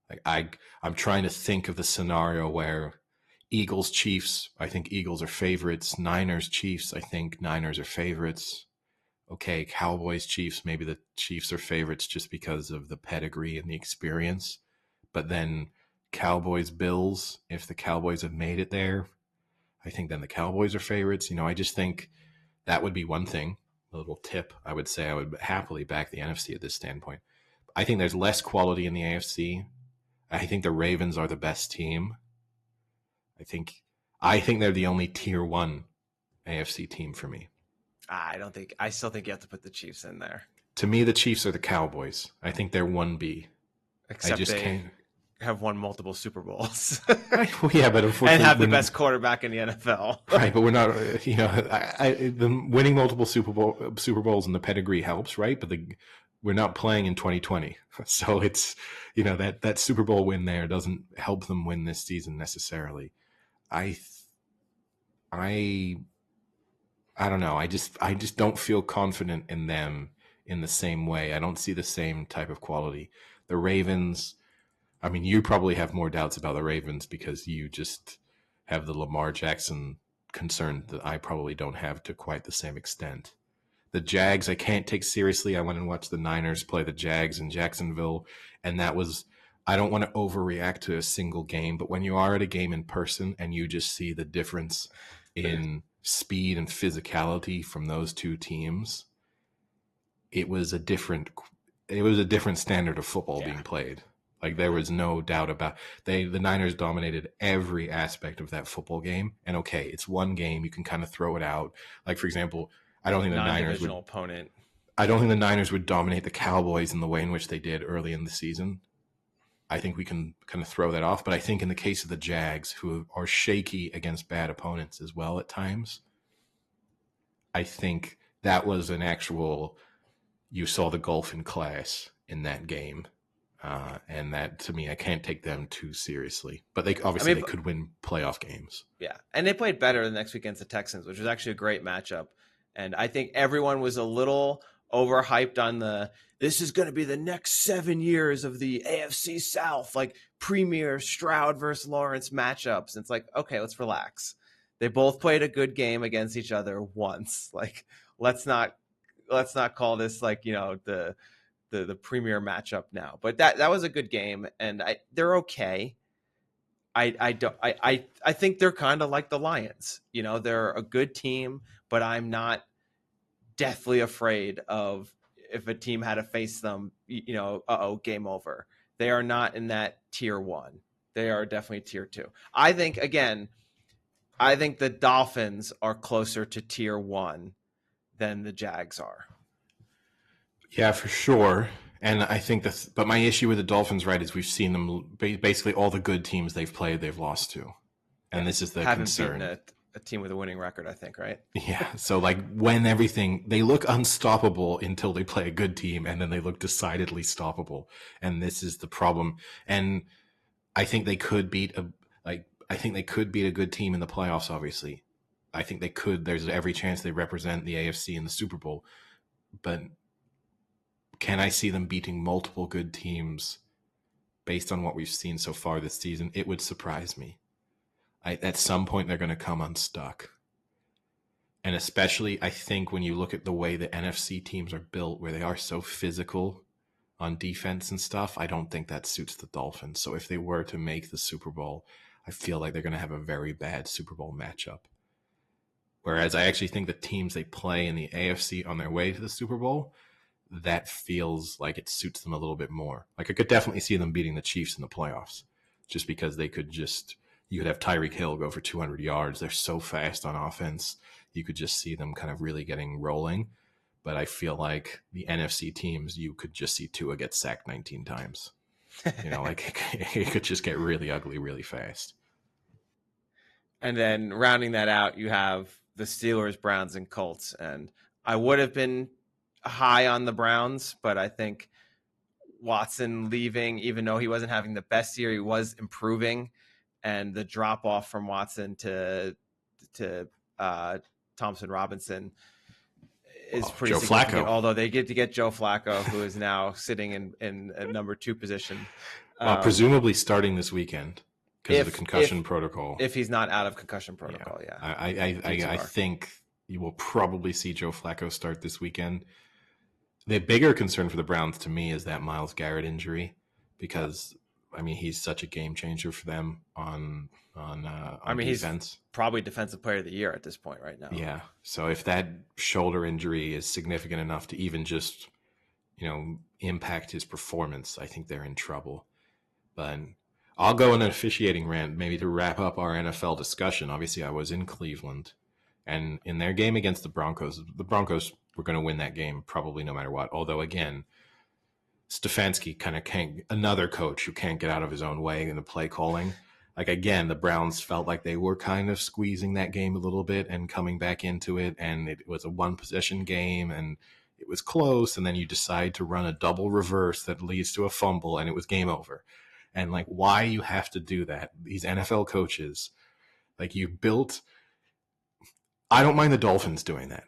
Like I'm trying to think of the scenario where Eagles, Chiefs, I think Eagles are favorites. Niners, Chiefs, I think Niners are favorites. Okay, Cowboys, Chiefs, maybe the Chiefs are favorites just because of the pedigree and the experience. But then Cowboys, Bills, if the Cowboys have made it there, I think then the Cowboys are favorites. I just think that would be one thing, a little tip. I would say I would happily back the NFC at this standpoint. I think there's less quality in the AFC. I think the Ravens are the best team. I think they're the only tier 1 AFC team for me. I still think you have to put the Chiefs in there. To me, the Chiefs are the Cowboys. I think they're 1B. Except they have won multiple Super Bowls. Well, yeah, but unfortunately, and have the best quarterback in the NFL. Right, but we're not. The winning multiple Super Bowls and the pedigree helps, right? But we're not playing in 2020, so it's that Super Bowl win there doesn't help them win this season necessarily. I don't know. I just don't feel confident in them in the same way. I don't see the same type of quality. The Ravens, I mean, you probably have more doubts about the Ravens because you just have the Lamar Jackson concern that I probably don't have to quite the same extent. The Jags, I can't take seriously. I went and watched the Niners play the Jags in Jacksonville, and I don't want to overreact to a single game, but when you are at a game in person and you just see the difference in speed and physicality from those two teams, it was a different standard of football being played. Like, there was no doubt about the Niners dominated every aspect of that football game. And okay, it's one game, you can kind of throw it out. Like, for example, I don't think the Niners would dominate the Cowboys in the way in which they did early in the season. I think we can kind of throw that off. But I think in the case of the Jags, who are shaky against bad opponents as well at times, I think that was an actual, you saw the golf in class in that game. And that, to me, I can't take them too seriously. But they could win playoff games. Yeah, and they played better the next week against the Texans, which was actually a great matchup. And I think everyone was a little overhyped on this is going to be the next 7 years of the AFC South, like premier Stroud versus Lawrence matchups. And it's like, okay, let's relax. They both played a good game against each other once. Like, let's not call this like, the premier matchup now. But that was a good game, and they're okay. I think they're kind of like the Lions. They're a good team, but I'm not deathly afraid of if a team had to face them, game over. They are not in that tier 1. They are definitely tier 2. I think the Dolphins are closer to tier 1 than the Jags are. Yeah, for sure. And I think but my issue with the Dolphins, right, is we've seen them basically all the good teams they've played, they've lost to. And this is the concern. Beaten a team with a winning record, I think, right? Yeah. So like they look unstoppable until they play a good team, and then they look decidedly stoppable. And this is the problem. And I think they could beat a good team in the playoffs, obviously. I think they could. There's every chance they represent the AFC in the Super Bowl. But can I see them beating multiple good teams based on what we've seen so far this season? It would surprise me. At some point, they're going to come unstuck. And especially, I think when you look at the way the NFC teams are built, where they are so physical on defense and stuff, I don't think that suits the Dolphins. So if they were to make the Super Bowl, I feel like they're going to have a very bad Super Bowl matchup. Whereas I actually think the teams they play in the AFC on their way to the Super Bowl, that feels like it suits them a little bit more. Like I could definitely see them beating the Chiefs in the playoffs just because you could have Tyreek Hill go for 200 yards. They're so fast on offense. You could just see them kind of really getting rolling. But I feel like the NFC teams, you could just see Tua get sacked 19 times. Like it could just get really ugly really fast. And then rounding that out, you have the Steelers, Browns, and Colts. And I would have been high on the Browns, but I think Watson leaving, even though he wasn't having the best year, he was improving. And the drop off from Watson to Thompson Robinson is pretty Joe significant. Flacco. Although they get to get Joe Flacco, who is now sitting in a number 2 position. Presumably starting this weekend because of the concussion protocol. If he's not out of concussion protocol, yeah. I think you will probably see Joe Flacco start this weekend. The bigger concern for the Browns to me is that Myles Garrett injury because, I mean, he's such a game changer for them on defense. He's probably Defensive Player of the Year at this point right now. Yeah. So if that shoulder injury is significant enough to even just, impact his performance, I think they're in trouble. But I'll go in an officiating rant maybe to wrap up our NFL discussion. Obviously, I was in Cleveland, and in their game against the Broncos were going to win that game probably no matter what. Although, again, Stefanski kind of another coach who can't get out of his own way in the play calling. Like, again, the Browns felt like they were kind of squeezing that game a little bit and coming back into it, and it was a one-possession game, and it was close, and then you decide to run a double reverse that leads to a fumble, and it was game over. And, like, why you have to do that, these NFL coaches, like, I don't mind the Dolphins doing that.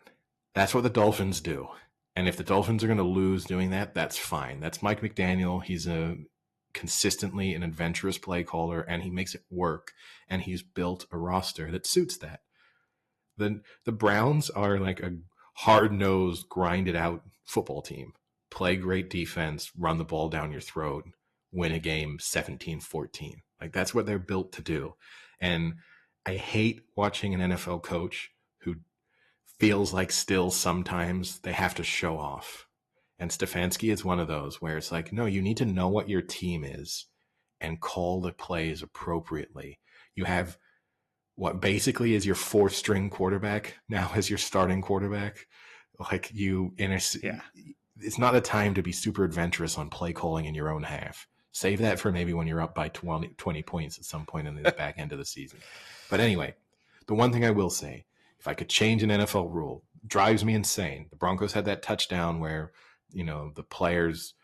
That's what the Dolphins do. And if the Dolphins are going to lose doing that, that's fine. That's Mike McDaniel. He's consistently an adventurous play caller, and he makes it work. And he's built a roster that suits that. The Browns are like a hard-nosed, grinded-out football team. Play great defense, run the ball down your throat, win a game 17-14. Like, that's what they're built to do. And I hate watching an NFL coach who feels like still sometimes they have to show off. And Stefanski is one of those where it's like, no, you need to know what your team is and call the plays appropriately. You have what basically is your 4th string quarterback now as your starting quarterback. Like it's not a time to be super adventurous on play calling in your own half. Save that for maybe when you're up by 20 points at some point in the back end of the season. But anyway, the one thing I will say, if I could change an NFL rule, drives me insane. The Broncos had that touchdown where, the player's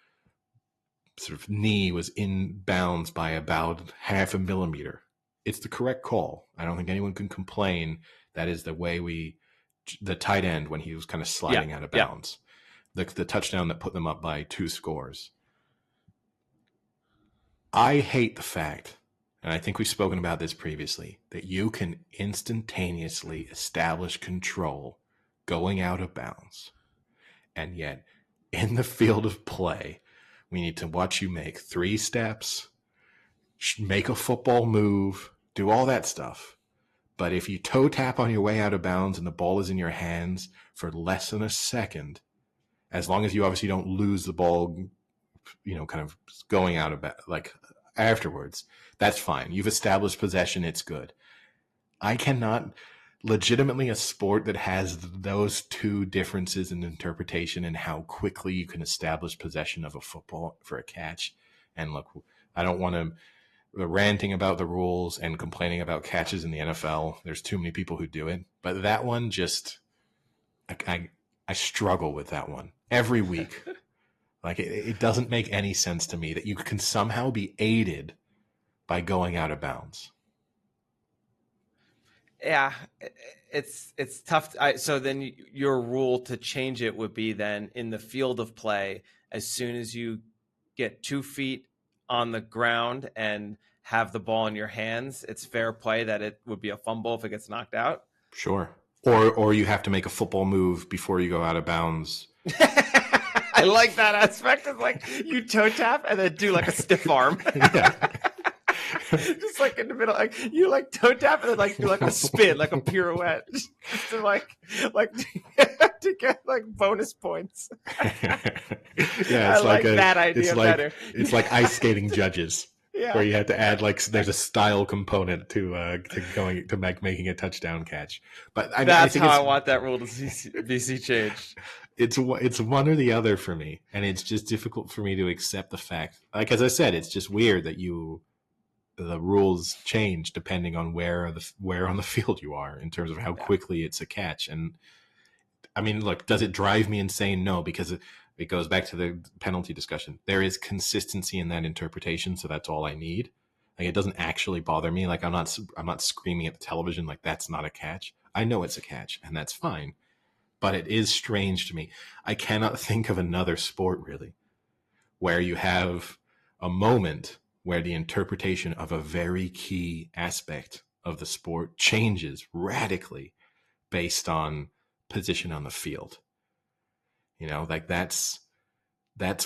sort of knee was in bounds by about 0.5 millimeter. It's the correct call. I don't think anyone can complain. That is the way the tight end, when he was kind of sliding out of bounds, the touchdown that put them up by 2 scores. I hate the fact, and I think we've spoken about this previously, that you can instantaneously establish control going out of bounds. And yet, in the field of play, we need to watch you make 3 steps, make a football move, do all that stuff. But if you toe tap on your way out of bounds and the ball is in your hands for less than a second, as long as you obviously don't lose the ball, kind of going out of like afterwards, that's fine. You've established possession. It's good. I cannot legitimately a sport that has those 2 differences in interpretation and how quickly you can establish possession of a football for a catch. And look, I don't want to ranting about the rules and complaining about catches in the NFL. There's too many people who do it, but that one just, I struggle with that one every week. Like it doesn't make any sense to me that you can somehow be aided by going out of bounds. Yeah, it's tough. So then your rule to change it would be then in the field of play, as soon as you get 2 feet on the ground and have the ball in your hands, it's fair play that it would be a fumble if it gets knocked out. Sure. Or you have to make a football move before you go out of bounds. I like that aspect. It's like you toe tap and then do like a stiff arm. Yeah. Just like in the middle, like you like toe tap and then like do like a spin, like a pirouette, just to like to get like bonus points. Yeah, I like that idea better. It's like ice skating judges. Yeah. Where you have to add like there's a style component to making a touchdown catch. But I think I want that rule to be changed. It's one or the other for me, and it's just difficult for me to accept the fact. Like as I said, it's just weird that the rules change depending on where on the field you are in terms of how quickly it's a catch. And I mean, look, does it drive me insane? No, because it goes back to the penalty discussion. There is consistency in that interpretation, so that's all I need. Like, it doesn't actually bother me. Like, I'm not screaming at the television like that's not a catch. I know it's a catch, and that's fine. But it is strange to me. I cannot think of another sport really where you have a moment where the interpretation of a very key aspect of the sport changes radically based on position on the field. You know, like that's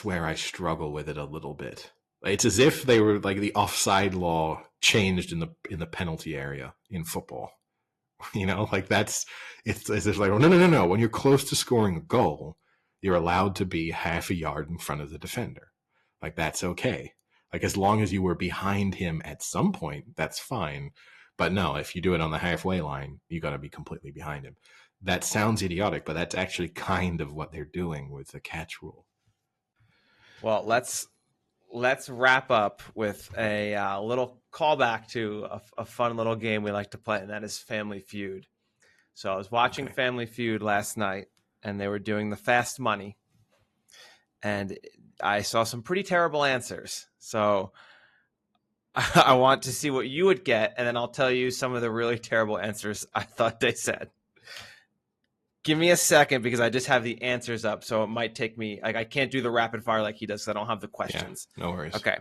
where I struggle with it a little bit. It's as if they were like the offside law changed in the penalty area in football. You know, like it's as if like, oh, no. When you're close to scoring a goal, you're allowed to be half a yard in front of the defender. Like that's okay. Like as long as you were behind him at some point, that's fine. But no, if you do it on the halfway line, you got to be completely behind him. That sounds idiotic, but that's actually kind of what they're doing with the catch rule. Well, let's wrap up with a little callback to a fun little game we like to play, and that is Family Feud. So I was watching Family Feud last night, and they were doing the fast money, and I saw some pretty terrible answers. So I want to see what you would get, and then I'll tell you some of the really terrible answers I thought they said. Give me a second because I just have the answers up, so it might take me. Like I can't do the rapid fire like he does, so I don't have the questions. Yeah, no worries. Okay.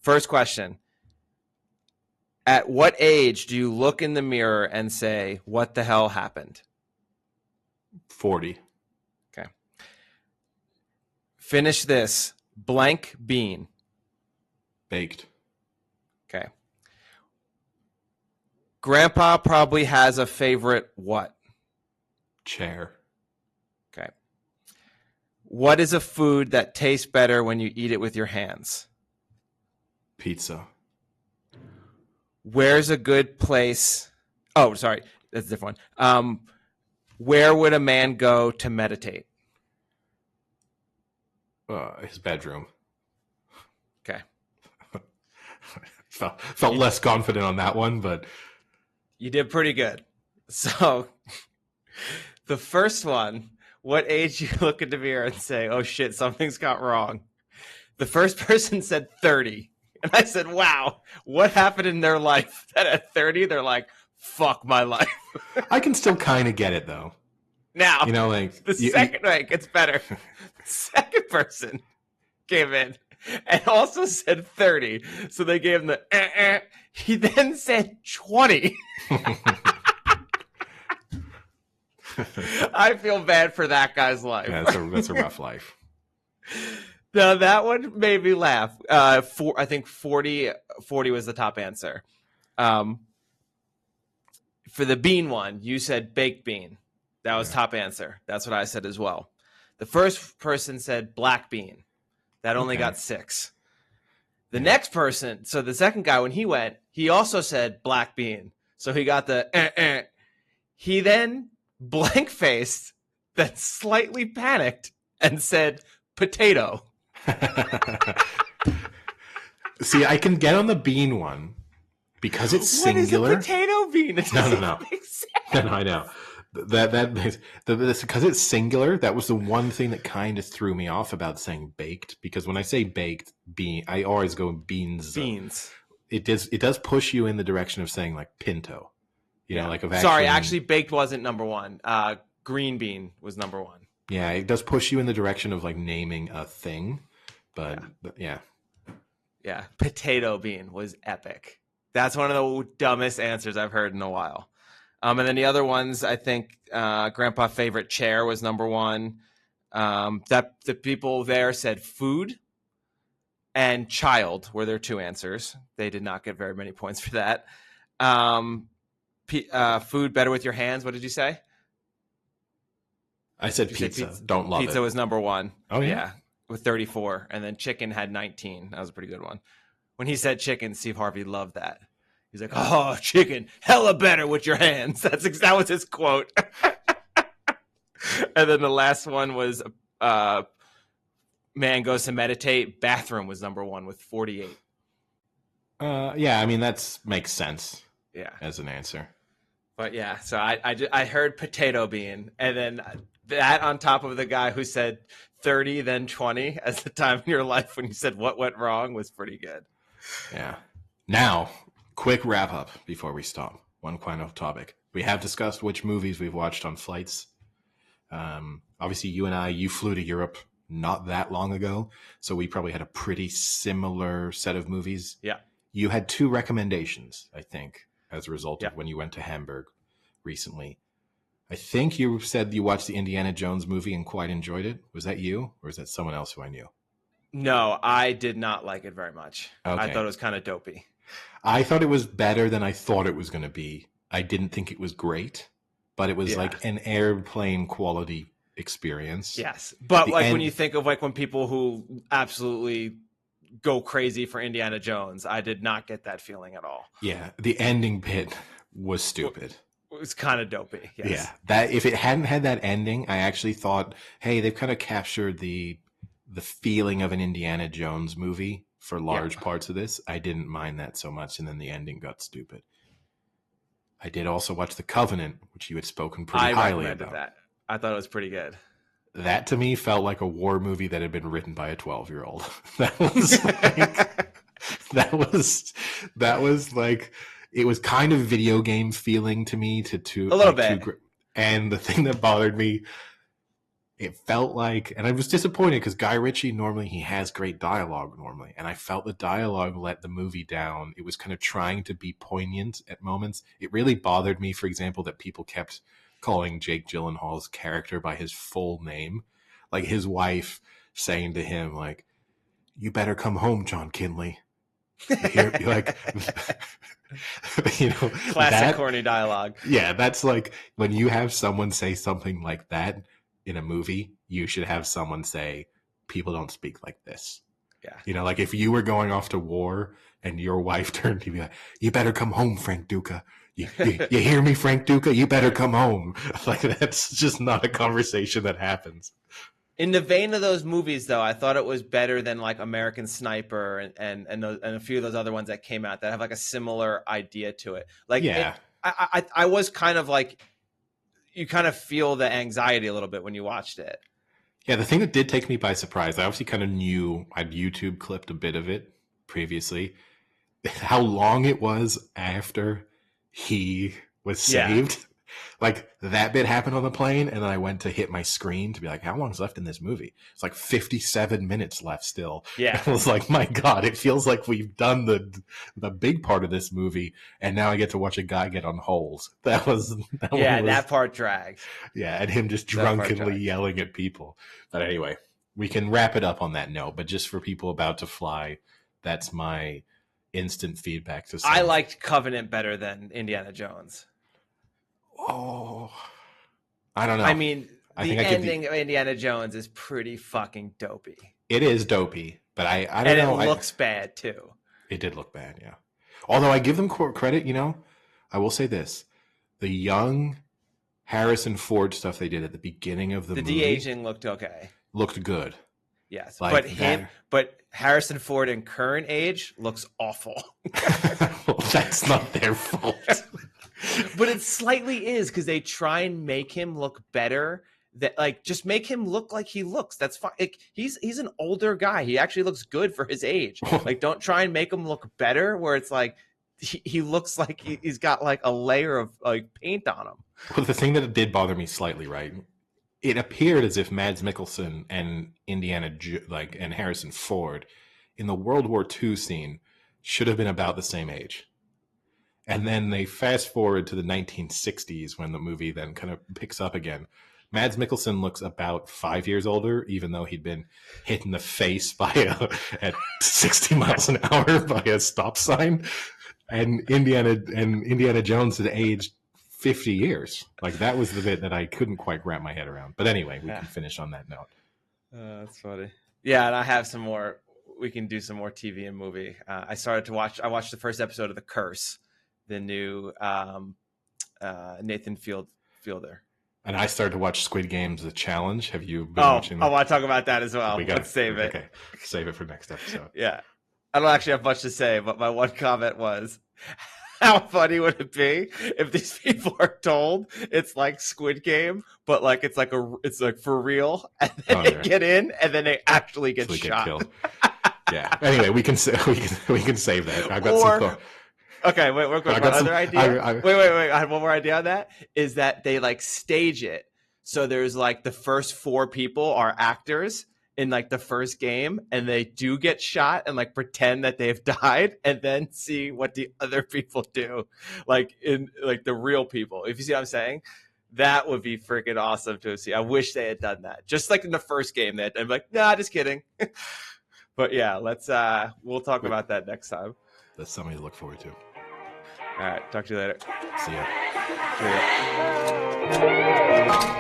First question. At what age do you look in the mirror and say, "What the hell happened?" 40. Okay. Finish this. Blank bean. Baked. Okay. Grandpa probably has a favorite what? Chair. Okay. What is a food that tastes better when you eat it with your hands? Pizza. Where's a good place? Oh, sorry. That's a different one. Where would a man go to meditate? His bedroom. Okay. Felt less confident on that one, but you did pretty good. So the first one, what age you look in the mirror and say, "Oh shit, something's got wrong." The first person said 30. And I said, wow, what happened in their life that at 30 they're like, fuck my life? I can still kind of get it though. Now, you know, like the second way it gets better. The second person came in and also said 30. So they gave him the He then said 20. I feel bad for that guy's life. Yeah, that's a rough life. Now, that one made me laugh. I think 40 was the top answer. For the bean one, you said baked bean. That was top answer. That's what I said as well. The first person said black bean. That only got 6. The next person, so the second guy, when he went, he also said black bean. So he got the He then blank-faced, then slightly panicked, and said potato. See, I can get on the bean one because it's singular. What is a potato bean? No, I know. Because it's singular. That was the one thing that kind of threw me off about saying baked. Because when I say baked bean, I always go beans. Beans. It does push you in the direction of saying like pinto. You know, like of actually, baked wasn't number one. Green bean was number one. Yeah, it does push you in the direction of like naming a thing. But yeah. Potato bean was epic. That's one of the dumbest answers I've heard in a while. And then the other ones, I think Grandpa's favorite chair was number one. That the people there said food. and child were their two answers. They did not get very many points for that. Food better with your hands. What did you say? I said pizza. Don't love it. Pizza was number one. Oh, yeah? With 34. And then chicken had 19. That was a pretty good one. When he said chicken, Steve Harvey loved that. He's like, oh, chicken, hella better with your hands. That was his quote. And then the last one was man goes to meditate. Bathroom was number one with 48. Yeah, I mean, that makes sense. Yeah, as an answer. But yeah, so I heard potato bean, and then that on top of the guy who said 30, then 20 as the time in your life when you said what went wrong was pretty good. Yeah. Now, quick wrap up before we stop. One final topic. We have discussed which movies we've watched on flights. Obviously, you flew to Europe not that long ago, so we probably had a pretty similar set of movies. Yeah. You had 2 recommendations, I think, as a result of when you went to Hamburg recently. I think you said you watched the Indiana Jones movie and quite enjoyed it. Was that you, or is that someone else who I knew? No, I did not like it very much. Okay. I thought it was kind of dopey. I thought it was better than I thought it was going to be. I didn't think it was great, but it was like an airplane quality experience. Yes. But when you think of when people who absolutely go crazy for Indiana Jones, I did not get that feeling at all. Yeah. The ending bit was stupid. It was kind of dopey. Yes. Yeah. That if it hadn't had that ending, I actually thought, hey, they've kind of captured the feeling of an Indiana Jones movie for large parts of this. I didn't mind that so much, and then the ending got stupid. I did also watch The Covenant, which you had spoken pretty highly about. That. I thought it was pretty good. That to me felt like a war movie that had been written by a 12-year-old. That was like, that was like, it was kind of video game feeling to me a little bit. And the thing that bothered me, it felt like, and I was disappointed because Guy Ritchie, normally he has great dialogue normally. And I felt the dialogue let the movie down. It was kind of trying to be poignant at moments. It really bothered me, for example, that people kept calling Jake Gyllenhaal's character by his full name. Like his wife saying to him, like, you better come home, John Kinley. You're like, classic corny dialogue. Yeah, that's like when you have someone say something like that in a movie, you should have someone say, people don't speak like this. Yeah. Like if you were going off to war and your wife turned to you like, you better come home, Frank Duca. You hear me, Frank Duca? You better come home. Like that's just not a conversation that happens. In the vein of those movies, though, I thought it was better than like American Sniper and a few of those other ones that came out that have like a similar idea to it. Like, I was kind of like, you kind of feel the anxiety a little bit when you watched it. Yeah, the thing that did take me by surprise, I obviously kind of knew, I'd YouTube clipped a bit of it previously, how long it was after he was saved. Yeah. Like that bit happened on the plane, and then I went to hit my screen to be like, how long's left in this movie? It's like 57 minutes left still. Yeah. I was like, my God, it feels like we've done the big part of this movie, and now I get to watch a guy get on holes. That part dragged. Yeah, and him just drunkenly yelling at people. But anyway, we can wrap it up on that note. But just for people about to fly, that's my instant feedback to some. I liked Covenant better than Indiana Jones. Oh, I don't know. I mean, the ending of Indiana Jones is pretty fucking dopey. It is dopey, but I don't know. And it looks bad, too. It did look bad, yeah. Although I give them credit, I will say this. The young Harrison Ford stuff they did at the beginning of the movie. The de-aging looked okay. Looked good. Yes, but Harrison Ford in current age looks awful. Well, that's not their fault. But it slightly is because they try and make him look better. That like just make him look like he looks. That's fine. Like, he's an older guy. He actually looks good for his age. Like don't try and make him look better where it's like he looks like he's got like a layer of like paint on him. Well, the thing that did bother me slightly, right? It appeared as if Mads Mikkelsen and and Harrison Ford in the World War II scene should have been about the same age. And then they fast forward to the 1960s when the movie then kind of picks up again. Mads Mikkelsen looks about 5 years older, even though he'd been hit in the face at 60 miles an hour by a stop sign. And Indiana Jones had aged 50 years. Like, that was the bit that I couldn't quite wrap my head around. But anyway, we can finish on that note. That's funny. Yeah, and I have some more. We can do some more TV and movie. I watched the first episode of The Curse, the new Nathan Fielder. And I started to watch Squid Games: The Challenge. Have you been watching that? I want to talk about that as well. Let's save it. Okay, save it for next episode. Yeah. I don't actually have much to say, but my one comment was, how funny would it be if these people are told it's like Squid Game, but like it's like for real, and then they get in, and then they actually get shot. Killed. Yeah. Anyway, we can save that. I've got some. Okay, wait, real quick. My other idea. Wait. I have one more idea on that. Is that they like stage it so there's like the first 4 people are actors in like the first game, and they do get shot and like pretend that they've died, and then see what the other people do, like in like the real people. If you see what I'm saying, that would be freaking awesome to see. I wish they had done that, just like in the first game. I'm like, nah, just kidding. But yeah, we'll talk about that next time. That's something to look forward to. All right, talk to you later. See ya. See ya.